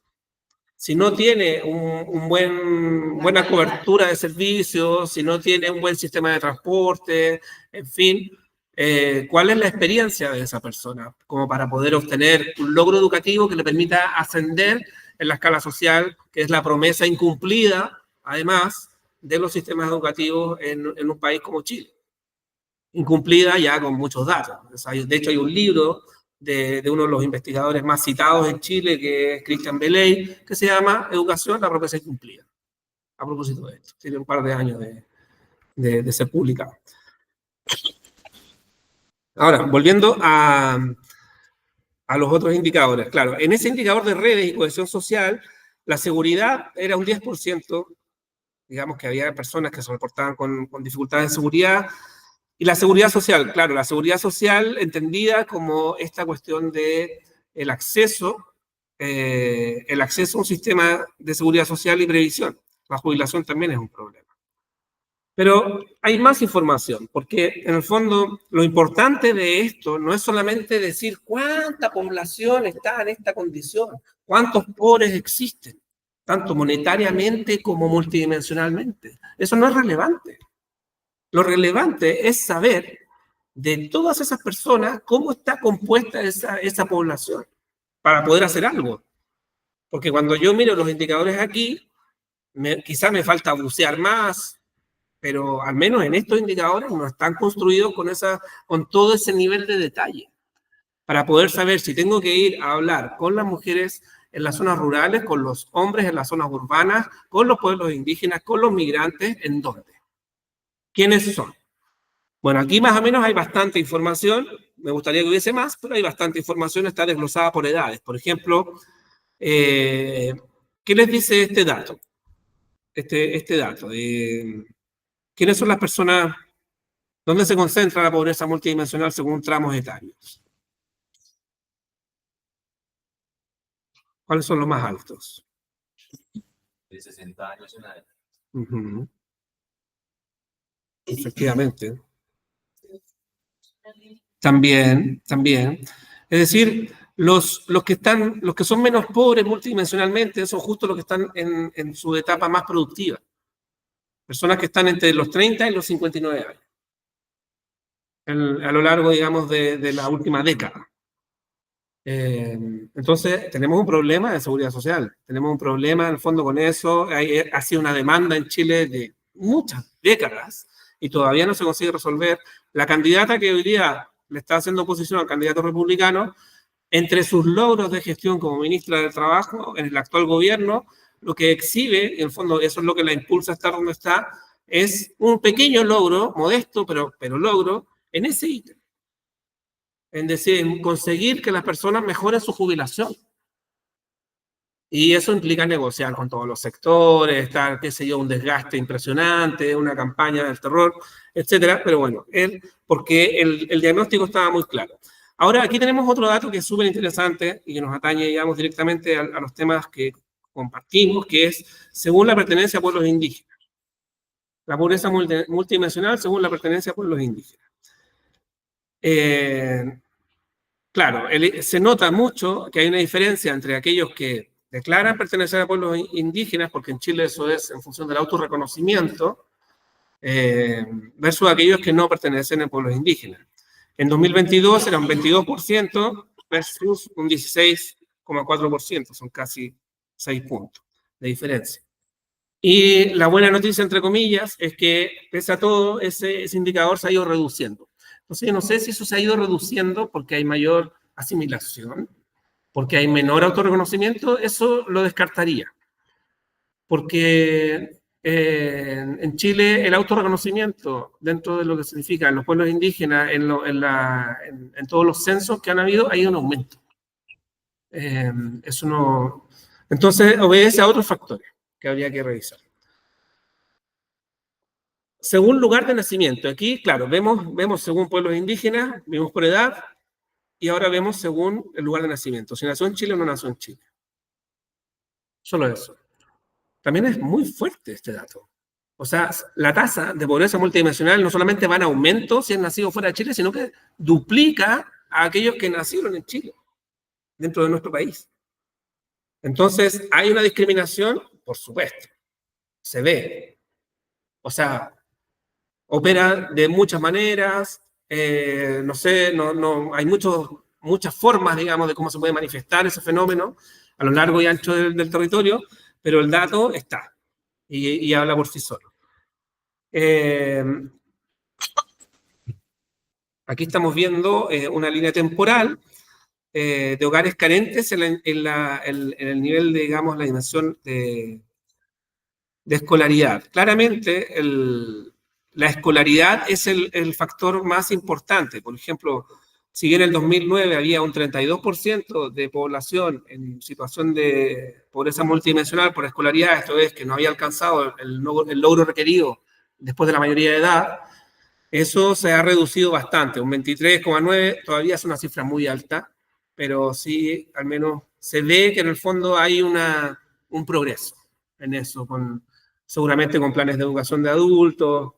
Si no tiene buena cobertura de servicios, si no tiene un buen sistema de transporte, en fin, ¿cuál es la experiencia de esa persona? Como para poder obtener un logro educativo que le permita ascender en la escala social, que es la promesa incumplida, además, de los sistemas educativos en un país como Chile. Incumplida ya con muchos datos. De hecho, hay un libro de uno de los investigadores más citados en Chile, que es Cristian Beley, que se llama Educación, la promesa incumplida. A propósito de esto, tiene un par de años de ser publicado. Ahora, volviendo a los otros indicadores. Claro, en ese indicador de redes y cohesión social, la seguridad era un 10%, digamos que había personas que se reportaban con dificultades de seguridad. Y la seguridad social, claro, la seguridad social entendida como esta cuestión de el acceso a un sistema de seguridad social y previsión. La jubilación también es un problema. Pero hay más información, porque en el fondo lo importante de esto no es solamente decir cuánta población está en esta condición, cuántos pobres existen, tanto monetariamente como multidimensionalmente. Eso no es relevante. Lo relevante es saber de todas esas personas cómo está compuesta esa población para poder hacer algo. Porque cuando yo miro los indicadores aquí, quizás me falta bucear más, pero al menos en estos indicadores no están construidos con todo ese nivel de detalle para poder saber si tengo que ir a hablar con las mujeres en las zonas rurales, con los hombres en las zonas urbanas, con los pueblos indígenas, con los migrantes, ¿en dónde? ¿Quiénes son? Bueno, aquí más o menos hay bastante información, me gustaría que hubiese más, pero hay bastante información, está desglosada por edades. Por ejemplo, ¿qué les dice este dato? Este dato, ¿quiénes son las personas, dónde se concentra la pobreza multidimensional según tramos etarios? ¿Cuáles son los más altos? De 60 años en adelante. Uh-huh. Efectivamente. También. Es decir, los que son menos pobres multidimensionalmente son justo los que están en su etapa más productiva. Personas que están entre los 30 y los 59 años. A lo largo, digamos, de la última década. Entonces, tenemos un problema de seguridad social. Tenemos un problema, en el fondo, con eso. Ha sido una demanda en Chile de muchas décadas y todavía no se consigue resolver. La candidata que hoy día le está haciendo oposición al candidato republicano Entre sus logros de gestión como ministra del Trabajo en el actual gobierno, lo que exhibe, en el fondo eso es lo que la impulsa a estar donde está, es un pequeño logro, modesto, pero logro, en ese ítem. Es decir, en conseguir que las personas mejoren su jubilación. Y eso implica negociar con todos los sectores, estar, qué sé yo, un desgaste impresionante, una campaña del terror, etcétera. Pero bueno, porque el diagnóstico estaba muy claro. Ahora, aquí tenemos otro dato que es súper interesante y que nos atañe, digamos, directamente a los temas que compartimos, que es según la pertenencia a pueblos indígenas. La pobreza multidimensional según la pertenencia a pueblos indígenas. Claro, se nota mucho que hay una diferencia entre aquellos que declaran pertenecer a pueblos indígenas, porque en Chile eso es en función del autorreconocimiento, versus aquellos que no pertenecen a pueblos indígenas. En 2022 era un 22% versus un 16,4%, son casi 6 puntos de diferencia. Y la buena noticia, entre comillas, es que pese a todo, ese indicador se ha ido reduciendo. Entonces, yo no sé si eso se ha ido reduciendo porque hay mayor asimilación, porque hay menor autorreconocimiento, eso lo descartaría. Porque en Chile el autorreconocimiento, dentro de lo que significa en los pueblos indígenas, en todos los censos que han habido, ha ido en aumento. Eso no... Entonces, obedece a otros factores que habría que revisar. Según lugar de nacimiento, aquí, claro, vemos según pueblos indígenas, vimos por edad, y ahora vemos según el lugar de nacimiento. Si nació en Chile o no nació en Chile. Solo eso. También es muy fuerte este dato. O sea, la tasa de pobreza multidimensional no solamente va en aumento si han nacido fuera de Chile, sino que duplica a aquellos que nacieron en Chile, dentro de nuestro país. Entonces, ¿hay una discriminación? Por supuesto. Se ve. O sea, opera de muchas maneras, no sé, hay muchas formas, digamos, de cómo se puede manifestar ese fenómeno a lo largo y ancho del territorio, pero el dato está y habla por sí solo. Aquí estamos viendo una línea temporal de hogares carentes en el nivel de, digamos, la dimensión de escolaridad. Claramente, la escolaridad es el factor más importante. Por ejemplo, si bien en el 2009 había un 32% de población en situación de pobreza multidimensional por escolaridad, esto es, que no había alcanzado el logro requerido después de la mayoría de edad, eso se ha reducido bastante. Un 23,9 todavía es una cifra muy alta, pero sí, al menos se ve que en el fondo hay un progreso en eso, seguramente con planes de educación de adultos.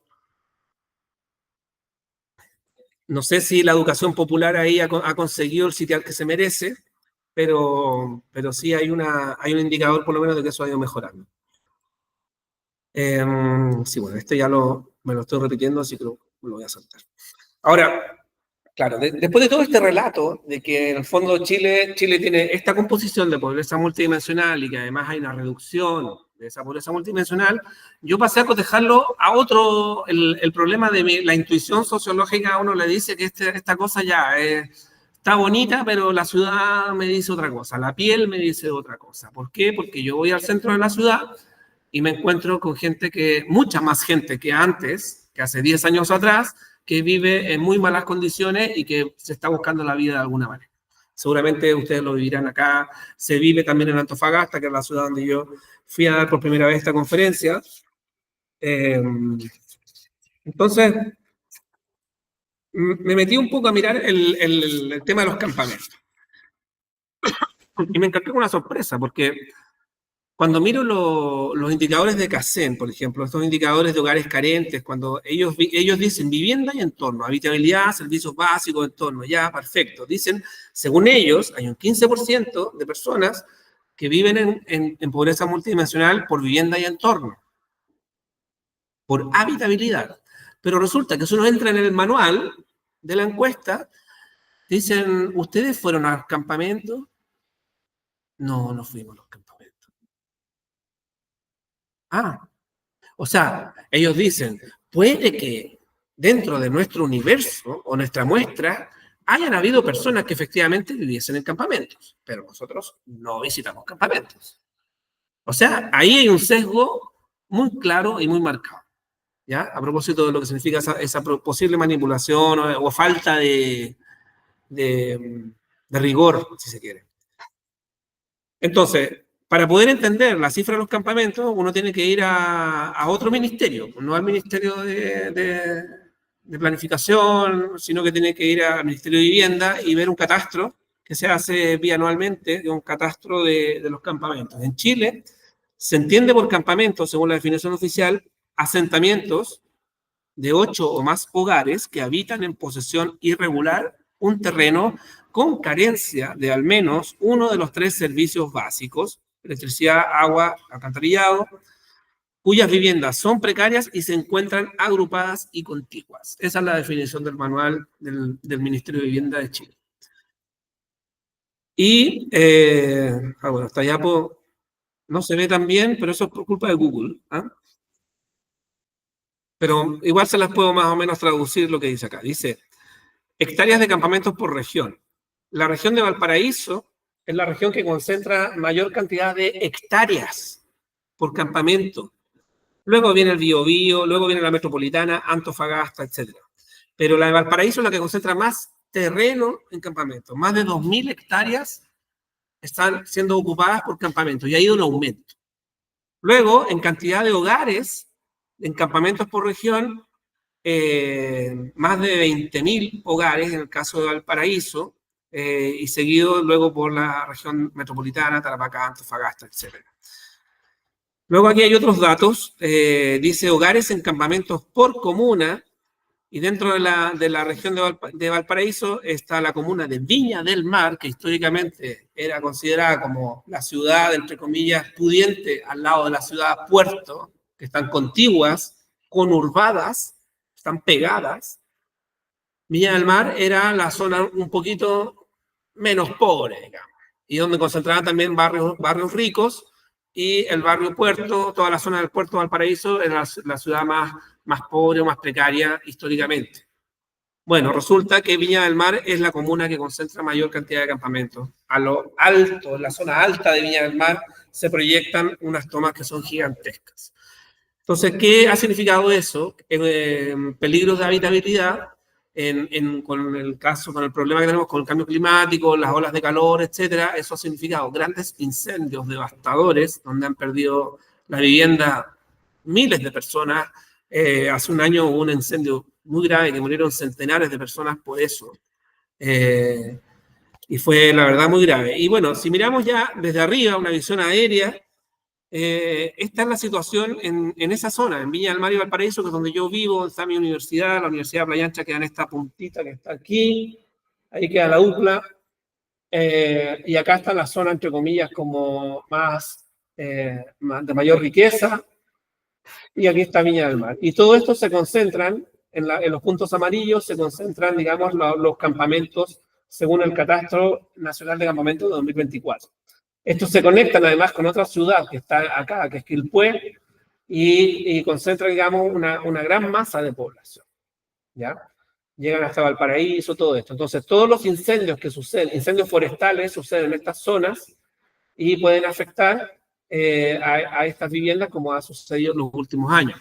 No sé si la educación popular ahí ha conseguido el sitial que se merece, pero sí hay un indicador por lo menos de que eso ha ido mejorando. Sí, bueno, este ya me lo estoy repitiendo, así que lo voy a saltar. Ahora, claro, después de todo este relato de que en el fondo Chile tiene esta composición de pobreza multidimensional y que además hay una reducción de esa pobreza multidimensional, yo pasé a cotejarlo a otro, el problema de la intuición sociológica. A uno le dice que esta cosa ya está bonita, pero la ciudad me dice otra cosa, la piel me dice otra cosa. ¿Por qué? Porque yo voy al centro de la ciudad y me encuentro con mucha más gente que antes, que hace 10 años atrás, que vive en muy malas condiciones y que se está buscando la vida de alguna manera. Seguramente ustedes lo vivirán acá. Se vive también en Antofagasta, que es la ciudad donde yo fui a dar por primera vez esta conferencia. Entonces, me metí un poco a mirar el tema de los campamentos. Y me encontré con una sorpresa, porque cuando miro los indicadores de CACEN, por ejemplo, estos indicadores de hogares carentes, cuando ellos dicen vivienda y entorno, habitabilidad, servicios básicos, entorno, ya, perfecto. Dicen, según ellos, hay un 15% de personas que viven en pobreza multidimensional por vivienda y entorno, por habitabilidad. Pero resulta que si uno entra en el manual de la encuesta, dicen, ¿ustedes fueron a los campamentos? No, no fuimos a los campamentos. Ah, o sea, ellos dicen, puede que dentro de nuestro universo o nuestra muestra hayan habido personas que efectivamente viviesen en campamentos, pero nosotros no visitamos campamentos. O sea, ahí hay un sesgo muy claro y muy marcado, ¿ya? A propósito de lo que significa esa posible manipulación o falta de rigor, si se quiere. Entonces, para poder entender la cifra de los campamentos, uno tiene que ir a otro ministerio, no al Ministerio de Planificación, sino que tiene que ir al Ministerio de Vivienda y ver un catastro que se hace bianualmente, un catastro de los campamentos. En Chile se entiende por campamento, según la definición oficial, asentamientos de 8 o más hogares que habitan en posesión irregular un terreno con carencia de al menos uno de los 3 servicios básicos, electricidad, agua, alcantarillado, cuyas viviendas son precarias y se encuentran agrupadas y contiguas. Esa es la definición del manual del Ministerio de Vivienda de Chile. Y, bueno, hasta allá no se ve tan bien, pero eso es por culpa de Google, ¿eh? Pero igual se las puedo más o menos traducir lo que dice acá. Dice, hectáreas de campamentos por región. La región de Valparaíso es la región que concentra mayor cantidad de hectáreas por campamento. Luego viene el Biobío, luego viene la metropolitana, Antofagasta, etc. Pero la de Valparaíso es la que concentra más terreno en campamentos. Más de 2.000 hectáreas están siendo ocupadas por campamentos y ha ido en aumento. Luego, en cantidad de hogares, en campamentos por región, más de 20.000 hogares en el caso de Valparaíso, y seguido luego por la región metropolitana, Tarapacá, Antofagasta, etc. Luego aquí hay otros datos, dice hogares en campamentos por comuna, y dentro de la región de Valparaíso está la comuna de Viña del Mar, que históricamente era considerada como la ciudad, entre comillas, pudiente al lado de la ciudad puerto, que están contiguas, conurbadas, están pegadas. Viña del Mar era la zona un poquito menos pobre, digamos, y donde concentraban también barrios ricos, y el barrio Puerto, toda la zona del Puerto de Valparaíso, era la ciudad más pobre o más precaria históricamente. Bueno, resulta que Viña del Mar es la comuna que concentra mayor cantidad de campamentos. A lo alto, en la zona alta de Viña del Mar, se proyectan unas tomas que son gigantescas. Entonces, ¿qué ha significado eso? Peligros de habitabilidad, con el problema que tenemos con el cambio climático, las olas de calor, etcétera. Eso ha significado grandes incendios devastadores, donde han perdido la vivienda miles de personas. Hace un año hubo un incendio muy grave que murieron centenares de personas por eso. Y fue, la verdad, muy grave. Y bueno, si miramos ya desde arriba, una visión aérea, esta es la situación en esa zona, en Viña del Mar y Valparaíso, que es donde yo vivo, está mi universidad, la Universidad de Playa Ancha queda en esta puntita que está aquí, ahí queda la UPLA, y acá está la zona, entre comillas, como de mayor riqueza, y aquí está Viña del Mar. Y todo esto se concentran, en los puntos amarillos, se concentran, digamos, los campamentos según el Catastro Nacional de Campamentos de 2024. Estos se conectan además con otra ciudad que está acá, que es Quilpué, y concentran, digamos, una gran masa de población, ¿ya? Llegan hasta Valparaíso, todo esto. Entonces, todos los incendios que suceden, incendios forestales, suceden en estas zonas y pueden afectar a estas viviendas como ha sucedido en los últimos años,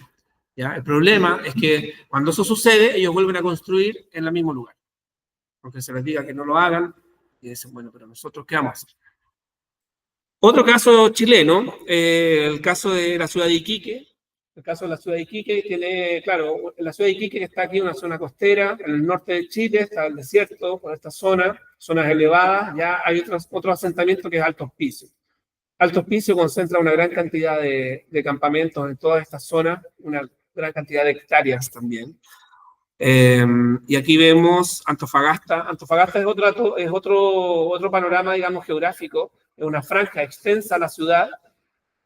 ¿ya? El problema es que cuando eso sucede, ellos vuelven a construir en el mismo lugar. Aunque se les diga que no lo hagan, y dicen, bueno, pero nosotros, ¿qué vamos a hacer? Otro caso chileno, el caso de la ciudad de Iquique. El caso de la ciudad de Iquique tiene, claro, la ciudad de Iquique que está aquí en una zona costera, en el norte de Chile, está el desierto, por esta zonas elevadas, ya hay otro asentamiento que es Alto Hospicio. Alto Hospicio concentra una gran cantidad de campamentos en todas estas zonas, una gran cantidad de hectáreas también. Y aquí vemos Antofagasta. Antofagasta es otro panorama, digamos, geográfico. Es una franja extensa a la ciudad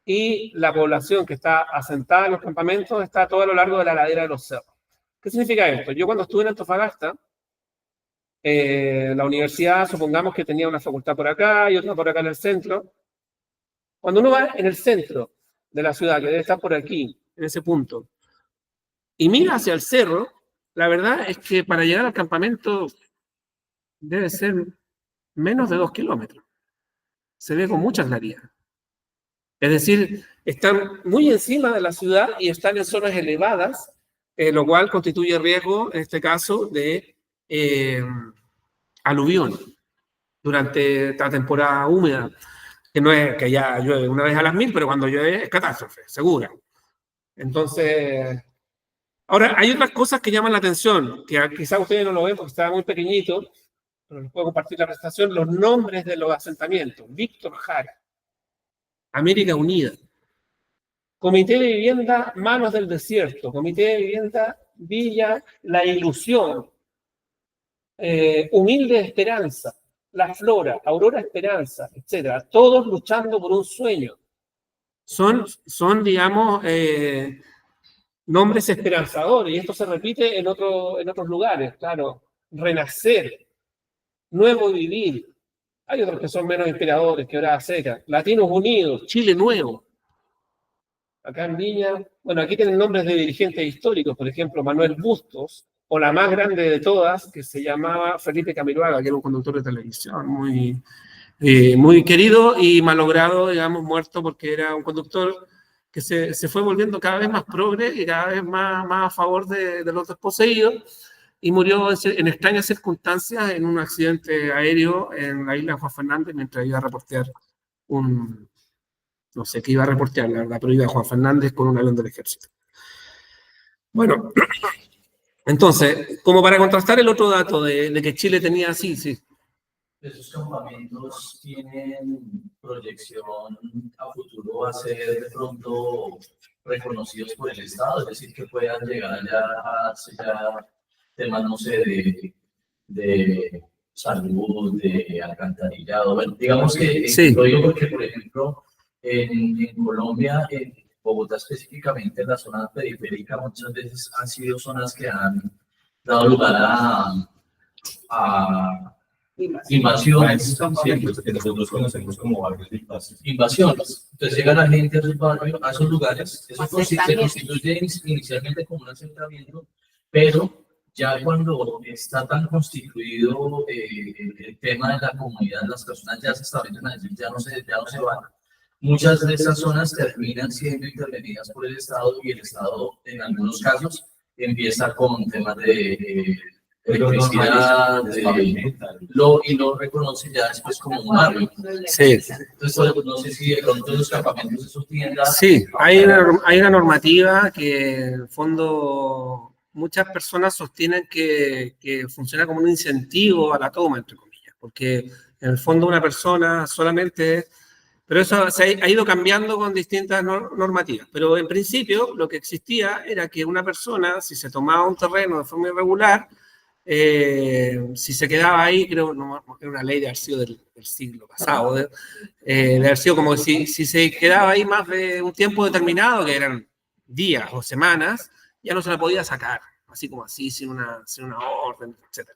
y la población que está asentada en los campamentos está todo a lo largo de la ladera de los cerros. ¿Qué significa esto? Yo cuando estuve en Antofagasta, la universidad, supongamos que tenía una facultad por acá y otra por acá en el centro. Cuando uno va en el centro de la ciudad, que debe estar por aquí, en ese punto, y mira hacia el cerro, la verdad es que para llegar al campamento debe ser menos de 2 kilómetros. Se ve con mucha claridad. Es decir, están muy encima de la ciudad y están en zonas elevadas, lo cual constituye riesgo, en este caso, de aluvión durante la temporada húmeda, que no es que ya llueve una vez a las 1000, pero cuando llueve es catástrofe, segura. Entonces, ahora hay otras cosas que llaman la atención, que quizás ustedes no lo ven porque está muy pequeñito, pero les puedo compartir la presentación, los nombres de los asentamientos. Víctor Jara, América Unida, Comité de Vivienda Manos del Desierto, Comité de Vivienda Villa La Ilusión, Humilde Esperanza, La Flora, Aurora Esperanza, etcétera, todos luchando por un sueño. Son digamos, nombres esperanzadores, y esto se repite en otros lugares, claro. Renacer, Nuevo Vivir. Hay otros que son menos inspiradores, que Hora Seca. Latinos Unidos, Chile Nuevo. Acá en Viña, bueno, aquí tienen nombres de dirigentes históricos, por ejemplo, Manuel Bustos, o la más grande de todas, que se llamaba Felipe Camiroaga, que era un conductor de televisión muy querido y malogrado, digamos, muerto, porque era un conductor que se fue volviendo cada vez más progre y cada vez más a favor de los desposeídos, y murió en extrañas circunstancias en un accidente aéreo en la isla de Juan Fernández mientras iba a reportear no sé qué iba a reportear, la verdad, pero iba a Juan Fernández con un avión del ejército. Bueno, entonces, como para contrastar el otro dato de que Chile tenía así, sí. ¿Esos campamentos tienen proyección a futuro a ser de pronto reconocidos por el Estado? Es decir, que puedan llegar ya a hacer temas, no sé, de salud, de alcantarillado. Bueno, digamos que sí. Lo digo porque, por ejemplo, en Colombia, en Bogotá específicamente, en la zona periférica, muchas veces han sido zonas que han dado lugar a invasiones. Que nosotros conocemos como barrios de Invasiones. Entonces llega la gente a esos barrios, a esos lugares, eso se constituye inicialmente como un asentamiento, pero ya cuando está tan constituido el tema de la comunidad, las personas ya se establecen allí, ya no se van. Muchas de esas zonas terminan siendo intervenidas por el Estado, y el Estado, en algunos casos, empieza con temas de electricidad, y lo reconoce ya después como un barrio. Sí. Entonces, no sé si de pronto los campamentos eso tienda. Sí, hay una normativa que, en el fondo, muchas personas sostienen que funciona como un incentivo a la toma, entre comillas, porque en el fondo una persona solamente... Pero eso se ha ido cambiando con distintas normativas. Pero en principio lo que existía era que una persona, si se tomaba un terreno de forma irregular, si se quedaba ahí, creo que era una ley de haber sido del siglo pasado, de haber sido como si se quedaba ahí más de un tiempo determinado, que eran días o semanas, ya no se la podía sacar, así como así, sin una orden, etc.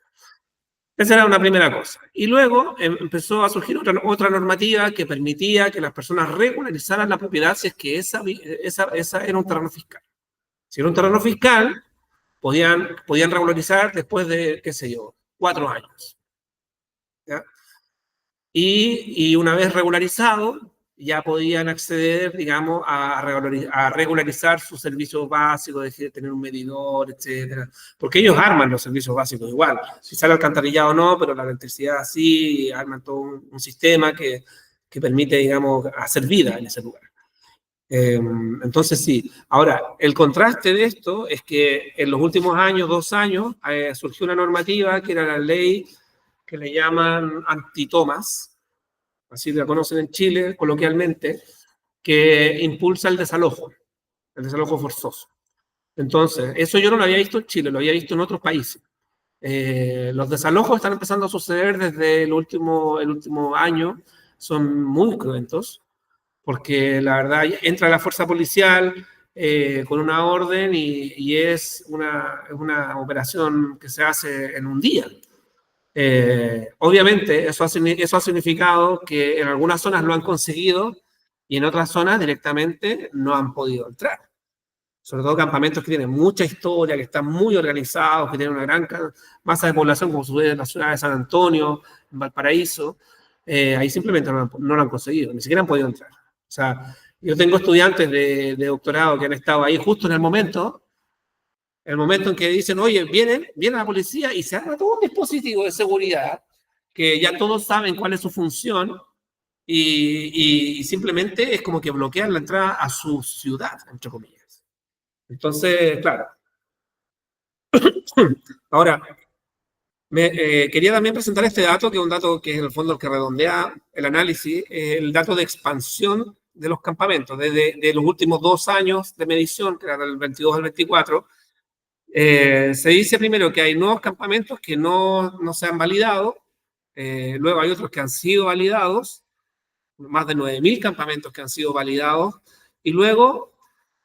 Esa era una primera cosa. Y luego empezó a surgir otra normativa que permitía que las personas regularizaran la propiedad si es que esa era un terreno fiscal. Si era un terreno fiscal, podían regularizar después de, qué sé yo, 4 años. ¿Ya? Y una vez regularizado, ya podían acceder, digamos, a regularizar sus servicios básicos, de tener un medidor, etcétera. Porque ellos arman los servicios básicos igual. Si sale alcantarillado o no, pero la electricidad sí, arman todo un sistema que permite, digamos, hacer vida en ese lugar. Entonces sí. Ahora, el contraste de esto es que en los últimos años, 2 años, surgió una normativa que era la ley que le llaman antitomas, así la conocen en Chile coloquialmente, que impulsa el desalojo forzoso. Entonces, eso yo no lo había visto en Chile, lo había visto en otros países. Los desalojos están empezando a suceder desde el último año, son muy cruentos, porque la verdad entra la fuerza policial con una orden y es una operación que se hace en un día. Obviamente, eso ha significado que en algunas zonas lo han conseguido y en otras zonas directamente no han podido entrar. sobre todo campamentos que tienen mucha historia, que están muy organizados, que tienen una gran masa de población, como sucede en la ciudad de San Antonio, en Valparaíso, ahí simplemente no lo han conseguido, ni siquiera han podido entrar. O sea, yo tengo estudiantes de doctorado que han estado ahí justo en el momento en que dicen, oye, viene la policía y se arma todo un dispositivo de seguridad, que ya todos saben cuál es su función, y simplemente es como que bloquean la entrada a su ciudad, entre comillas. Entonces, claro. Ahora, quería también presentar este dato, que es un dato que es en el fondo el que redondea el análisis, el dato de expansión de los campamentos. Desde los últimos 2 años de medición, que era del 22 al 24, se dice primero que hay nuevos campamentos que no se han validado, luego hay otros que han sido validados, más de 9.000 campamentos que han sido validados, y luego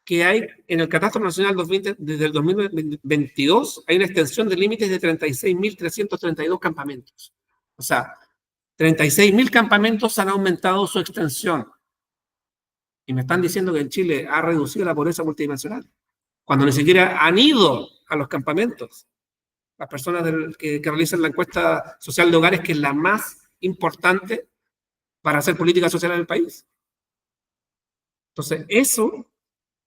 que hay en el Catastro Nacional desde el 2022 hay una extensión de límites de 36.332 campamentos. O sea, 36.000 campamentos han aumentado su extensión. Y me están diciendo que en Chile ha reducido la pobreza multidimensional, cuando ni siquiera han ido a los campamentos. Las personas que realizan la encuesta social de hogares, que es la más importante para hacer política social en el país. Entonces, eso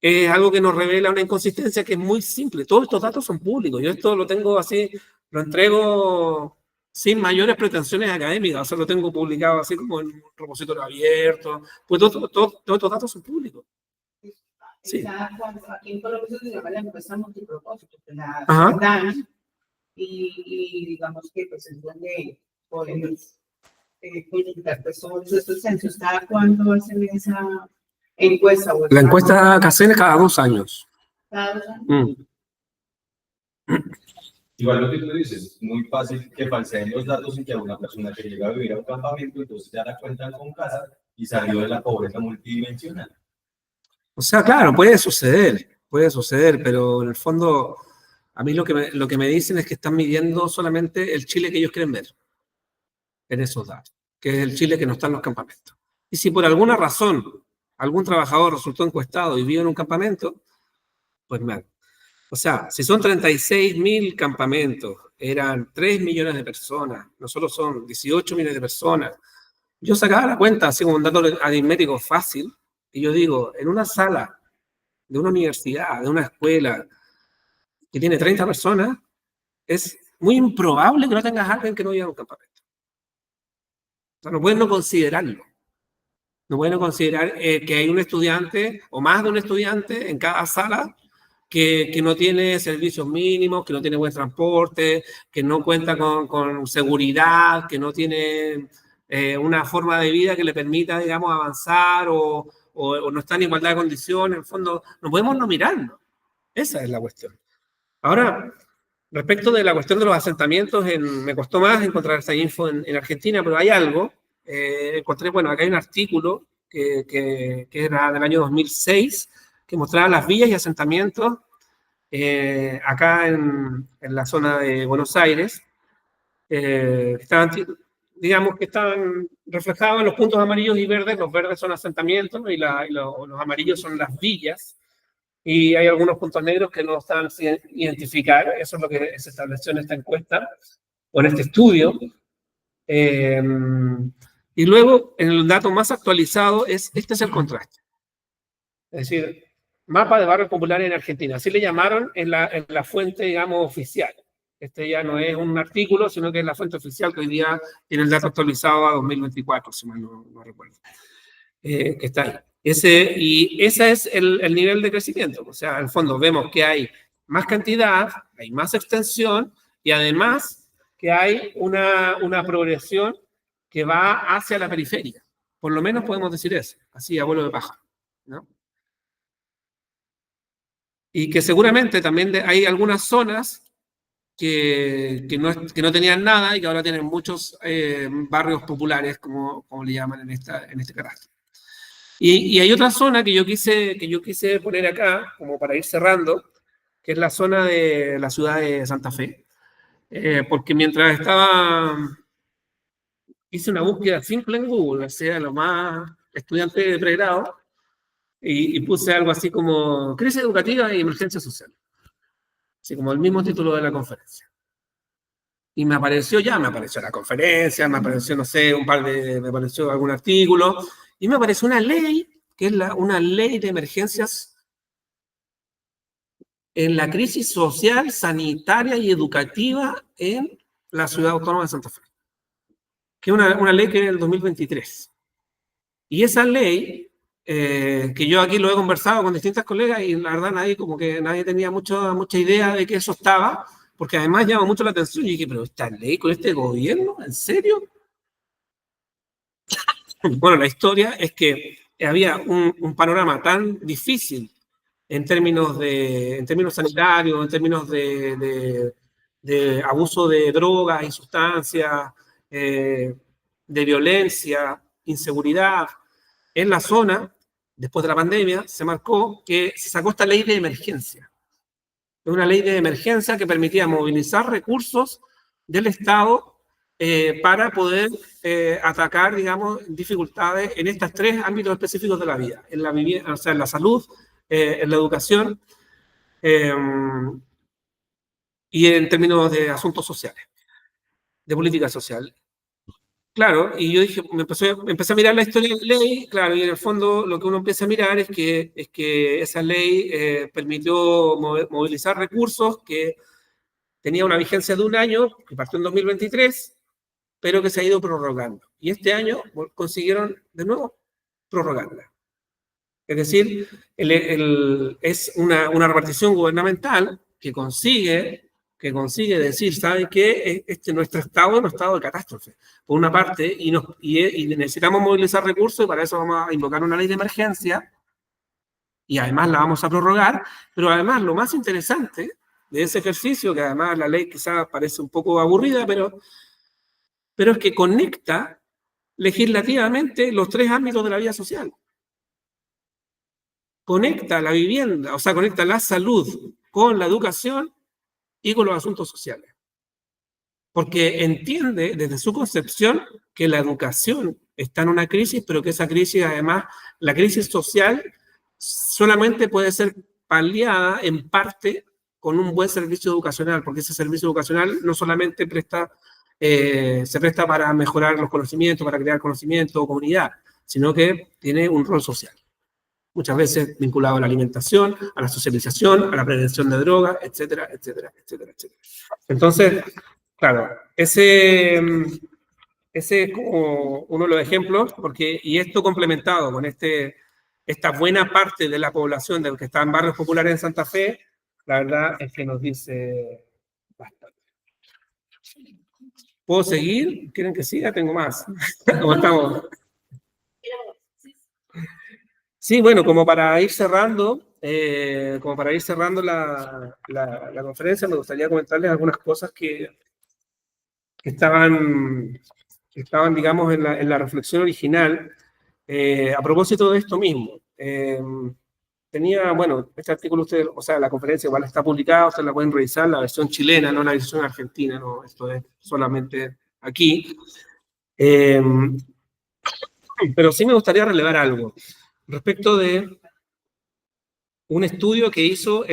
es algo que nos revela una inconsistencia que es muy simple. Todos estos datos son públicos. Yo esto lo tengo así, lo entrego sin mayores pretensiones académicas. O sea, lo tengo publicado así como en un repositorio abierto. Pues todos estos datos son públicos. Sí. Aquí en Colombia se llama la encuesta multipropósito, que la Ajá. dan y digamos que pues es donde podemos consultar pues todos estos censos. ¿Cada cuándo hacen esa encuesta? La encuesta que hacen es cada 2 años. ¿Cada 2 años? Igual lo que tú dices, muy fácil que falseen los datos y que a una persona que llega a vivir a un campamento, entonces ya la cuentan con casa y salió de la pobreza multidimensional. O sea, claro, puede suceder, pero en el fondo, a mí lo que me dicen es que están midiendo solamente el Chile que ellos quieren ver en esos datos, que es el Chile que no está en los campamentos. Y si por alguna razón algún trabajador resultó encuestado y vive en un campamento, pues mal. O sea, si son 36.000 campamentos, eran 3 millones de personas, nosotros son 18 millones de personas. Yo sacaba la cuenta, así como un dato aritmético fácil, y yo digo, en una sala de una universidad, de una escuela que tiene 30 personas, es muy improbable que no tengas a alguien que no viva en un campamento. O sea, no pueden no considerarlo. No pueden considerar que hay un estudiante o más de un estudiante en cada sala que no tiene servicios mínimos, que no tiene buen transporte, que no cuenta con seguridad, que no tiene una forma de vida que le permita, digamos, avanzar o no está en igualdad de condiciones. En el fondo, no podemos no mirarlo. Esa es la cuestión. Ahora, respecto de la cuestión de los asentamientos, me costó más encontrar esta info en Argentina, pero hay algo. Encontré, bueno, acá hay un artículo que era del año 2006, que mostraba las villas y asentamientos acá en la zona de Buenos Aires, digamos que estaban reflejados en los puntos amarillos y verdes. Los verdes son asentamientos y los amarillos son las villas, y hay algunos puntos negros que no estaban sin identificar. Eso es lo que se estableció en esta encuesta o en este estudio. Y luego, en el dato más actualizado, este es el contraste. Es decir, mapa de barrios populares en Argentina. Así le llamaron en la fuente, digamos, oficial. Este ya no es un artículo, sino que es la fuente oficial, que hoy día tiene el dato actualizado a 2024, si mal no recuerdo. Que está ahí. Y ese es el nivel de crecimiento. O sea, en el fondo vemos que hay más cantidad, hay más extensión, y además que hay una progresión que va hacia la periferia. Por lo menos podemos decir eso, así a vuelo de pájaro, ¿no? Y que seguramente también hay algunas zonas que no tenían nada y que ahora tienen muchos barrios populares, como le llaman en este carácter. Y hay otra zona que yo quise poner acá, como para ir cerrando, que es la zona de la ciudad de Santa Fe. Porque mientras hice una búsqueda simple en Google, o sea, lo más estudiante de pregrado, y puse algo así como crisis educativa y emergencia social. Así como el mismo título de la conferencia. Y me apareció la conferencia, me apareció, no sé, me apareció algún artículo, y me apareció una ley, que es una ley de emergencias en la crisis social, sanitaria y educativa en la ciudad autónoma de Santa Fe. Que es una ley que es del 2023. Y esa ley, que yo aquí lo he conversado con distintas colegas y la verdad nadie tenía mucha idea de que eso estaba, porque además llama mucho la atención. Y dije, pero esta ley con este gobierno, ¿en serio? Bueno, la historia es que había un panorama tan difícil en términos sanitarios, en términos de abuso de drogas y sustancias, de violencia, inseguridad en la zona. Después de la pandemia se marcó que se sacó esta ley de emergencia. Es una ley de emergencia que permitía movilizar recursos del Estado para poder atacar, digamos, dificultades en estos tres ámbitos específicos de la vida, en la vivienda, o sea, en la salud, en la educación y en términos de asuntos sociales, de política social. Claro, y yo dije, empecé a mirar la historia de la ley, claro, y en el fondo lo que uno empieza a mirar es que esa ley permitió movilizar recursos que tenía una vigencia de 1 año, que partió en 2023, pero que se ha ido prorrogando. Y este año consiguieron de nuevo prorrogarla. Es decir, es una repartición gubernamental que consigue decir, ¿sabe qué? Nuestro estado es un estado de catástrofe, por una parte, y necesitamos movilizar recursos, y para eso vamos a invocar una ley de emergencia, y además la vamos a prorrogar, pero además lo más interesante de ese ejercicio, que además la ley quizás parece un poco aburrida, pero es que conecta legislativamente los tres ámbitos de la vida social. Conecta la vivienda, o sea, conecta la salud con la educación y con los asuntos sociales. Porque entiende desde su concepción que la educación está en una crisis, pero que esa crisis, además, la crisis social solamente puede ser paliada en parte con un buen servicio educacional, porque ese servicio educacional no solamente se presta para mejorar los conocimientos, para crear conocimiento o comunidad, sino que tiene un rol social. Muchas veces vinculado a la alimentación, a la socialización, a la prevención de drogas, etcétera, etcétera, etcétera, etcétera. Entonces, claro, ese es como uno de los ejemplos, y esto complementado con esta buena parte de la población que está en barrios populares en Santa Fe, la verdad es que nos dice bastante. ¿Puedo seguir? ¿Quieren que siga? Tengo más. ¿Cómo estamos? Sí, bueno, como para ir cerrando la conferencia, me gustaría comentarles algunas cosas que estaban, digamos, en la reflexión original, a propósito de esto mismo. Bueno, este artículo, la conferencia igual está publicada, ustedes la pueden revisar, la versión chilena, no la versión argentina, no, esto es solamente aquí. Pero sí me gustaría relevar algo respecto de un estudio que hizo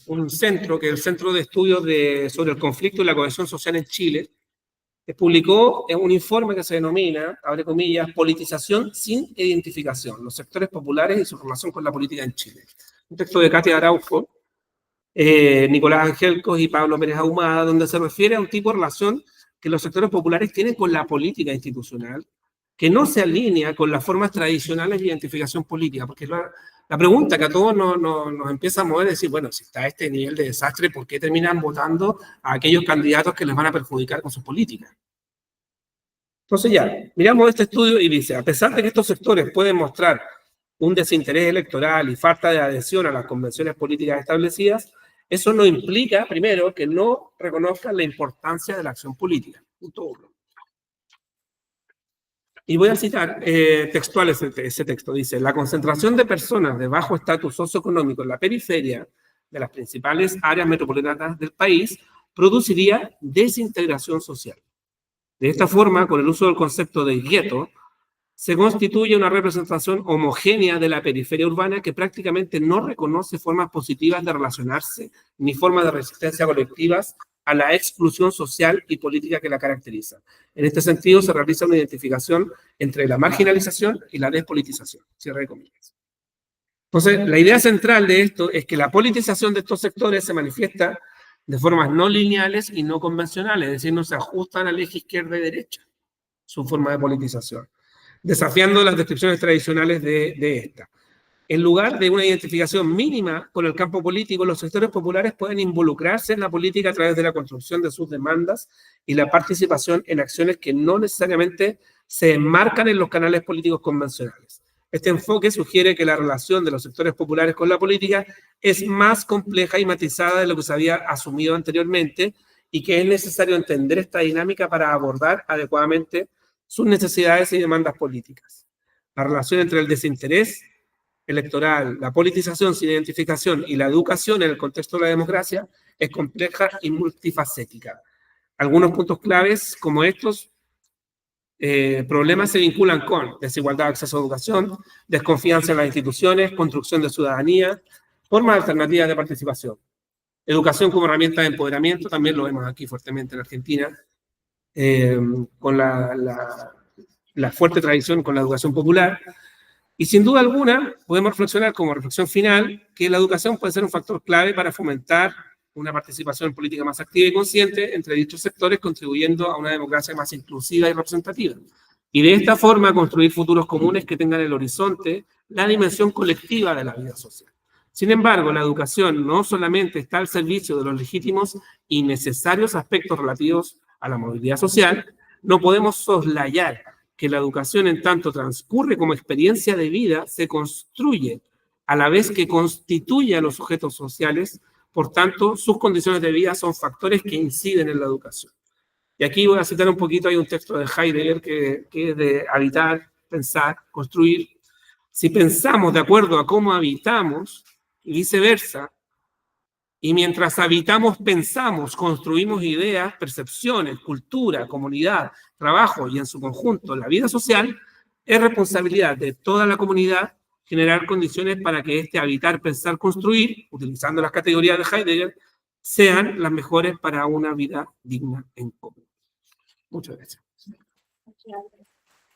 un centro, que es el Centro de Estudios sobre el Conflicto y la Cohesión Social en Chile, que publicó un informe que se denomina, abre comillas, Politización sin identificación, los sectores populares y su relación con la política en Chile. Un texto de Katia Araujo, Nicolás Angelcos y Pablo Pérez Ahumada, donde se refiere a un tipo de relación que los sectores populares tienen con la política institucional, que no se alinea con las formas tradicionales de identificación política, porque la pregunta que a todos nos empieza a mover es decir, bueno, si está este nivel de desastre, ¿por qué terminan votando a aquellos candidatos que les van a perjudicar con sus políticas? Entonces ya, miramos este estudio y dice, a pesar de que estos sectores pueden mostrar un desinterés electoral y falta de adhesión a las convenciones políticas establecidas, eso no implica, primero, que no reconozcan la importancia de la acción política. Punto 1. Y voy a citar textual ese texto. Dice, la concentración de personas de bajo estatus socioeconómico en la periferia de las principales áreas metropolitanas del país produciría desintegración social. De esta forma, con el uso del concepto de gueto, se constituye una representación homogénea de la periferia urbana que prácticamente no reconoce formas positivas de relacionarse ni formas de resistencia colectivas a la exclusión social y política que la caracteriza. En este sentido, se realiza una identificación entre la marginalización y la despolitización. Cierre de comillas. Entonces, la idea central de esto es que la politización de estos sectores se manifiesta de formas no lineales y no convencionales, es decir, no se ajustan al eje izquierda y derecha, su forma de politización, desafiando las descripciones tradicionales de esta. En lugar de una identificación mínima con el campo político, los sectores populares pueden involucrarse en la política a través de la construcción de sus demandas y la participación en acciones que no necesariamente se enmarcan en los canales políticos convencionales. Este enfoque sugiere que la relación de los sectores populares con la política es más compleja y matizada de lo que se había asumido anteriormente y que es necesario entender esta dinámica para abordar adecuadamente sus necesidades y demandas políticas. La relación entre el desinterés electoral, la politización sin identificación y la educación en el contexto de la democracia es compleja y multifacética. Algunos puntos claves como estos problemas se vinculan con desigualdad de acceso a educación, desconfianza en las instituciones, construcción de ciudadanía, formas alternativas de participación. Educación como herramienta de empoderamiento, también lo vemos aquí fuertemente en Argentina, con la fuerte tradición con la educación popular. Y sin duda alguna, podemos reflexionar como reflexión final que la educación puede ser un factor clave para fomentar una participación política más activa y consciente entre dichos sectores, contribuyendo a una democracia más inclusiva y representativa. Y de esta forma construir futuros comunes que tengan en el horizonte la dimensión colectiva de la vida social. Sin embargo, la educación no solamente está al servicio de los legítimos y necesarios aspectos relativos a la movilidad social, no podemos soslayar que la educación en tanto transcurre como experiencia de vida, se construye a la vez que constituye a los sujetos sociales. Por tanto, sus condiciones de vida son factores que inciden en la educación. Y aquí voy a citar un poquito, hay un texto de Heidegger que es de habitar, pensar, construir. Si pensamos de acuerdo a cómo habitamos y viceversa, y mientras habitamos, pensamos, construimos ideas, percepciones, cultura, comunidad, trabajo y en su conjunto la vida social, es responsabilidad de toda la comunidad generar condiciones para que este habitar, pensar, construir, utilizando las categorías de Heidegger, sean las mejores para una vida digna en común. Muchas gracias. Muchas gracias.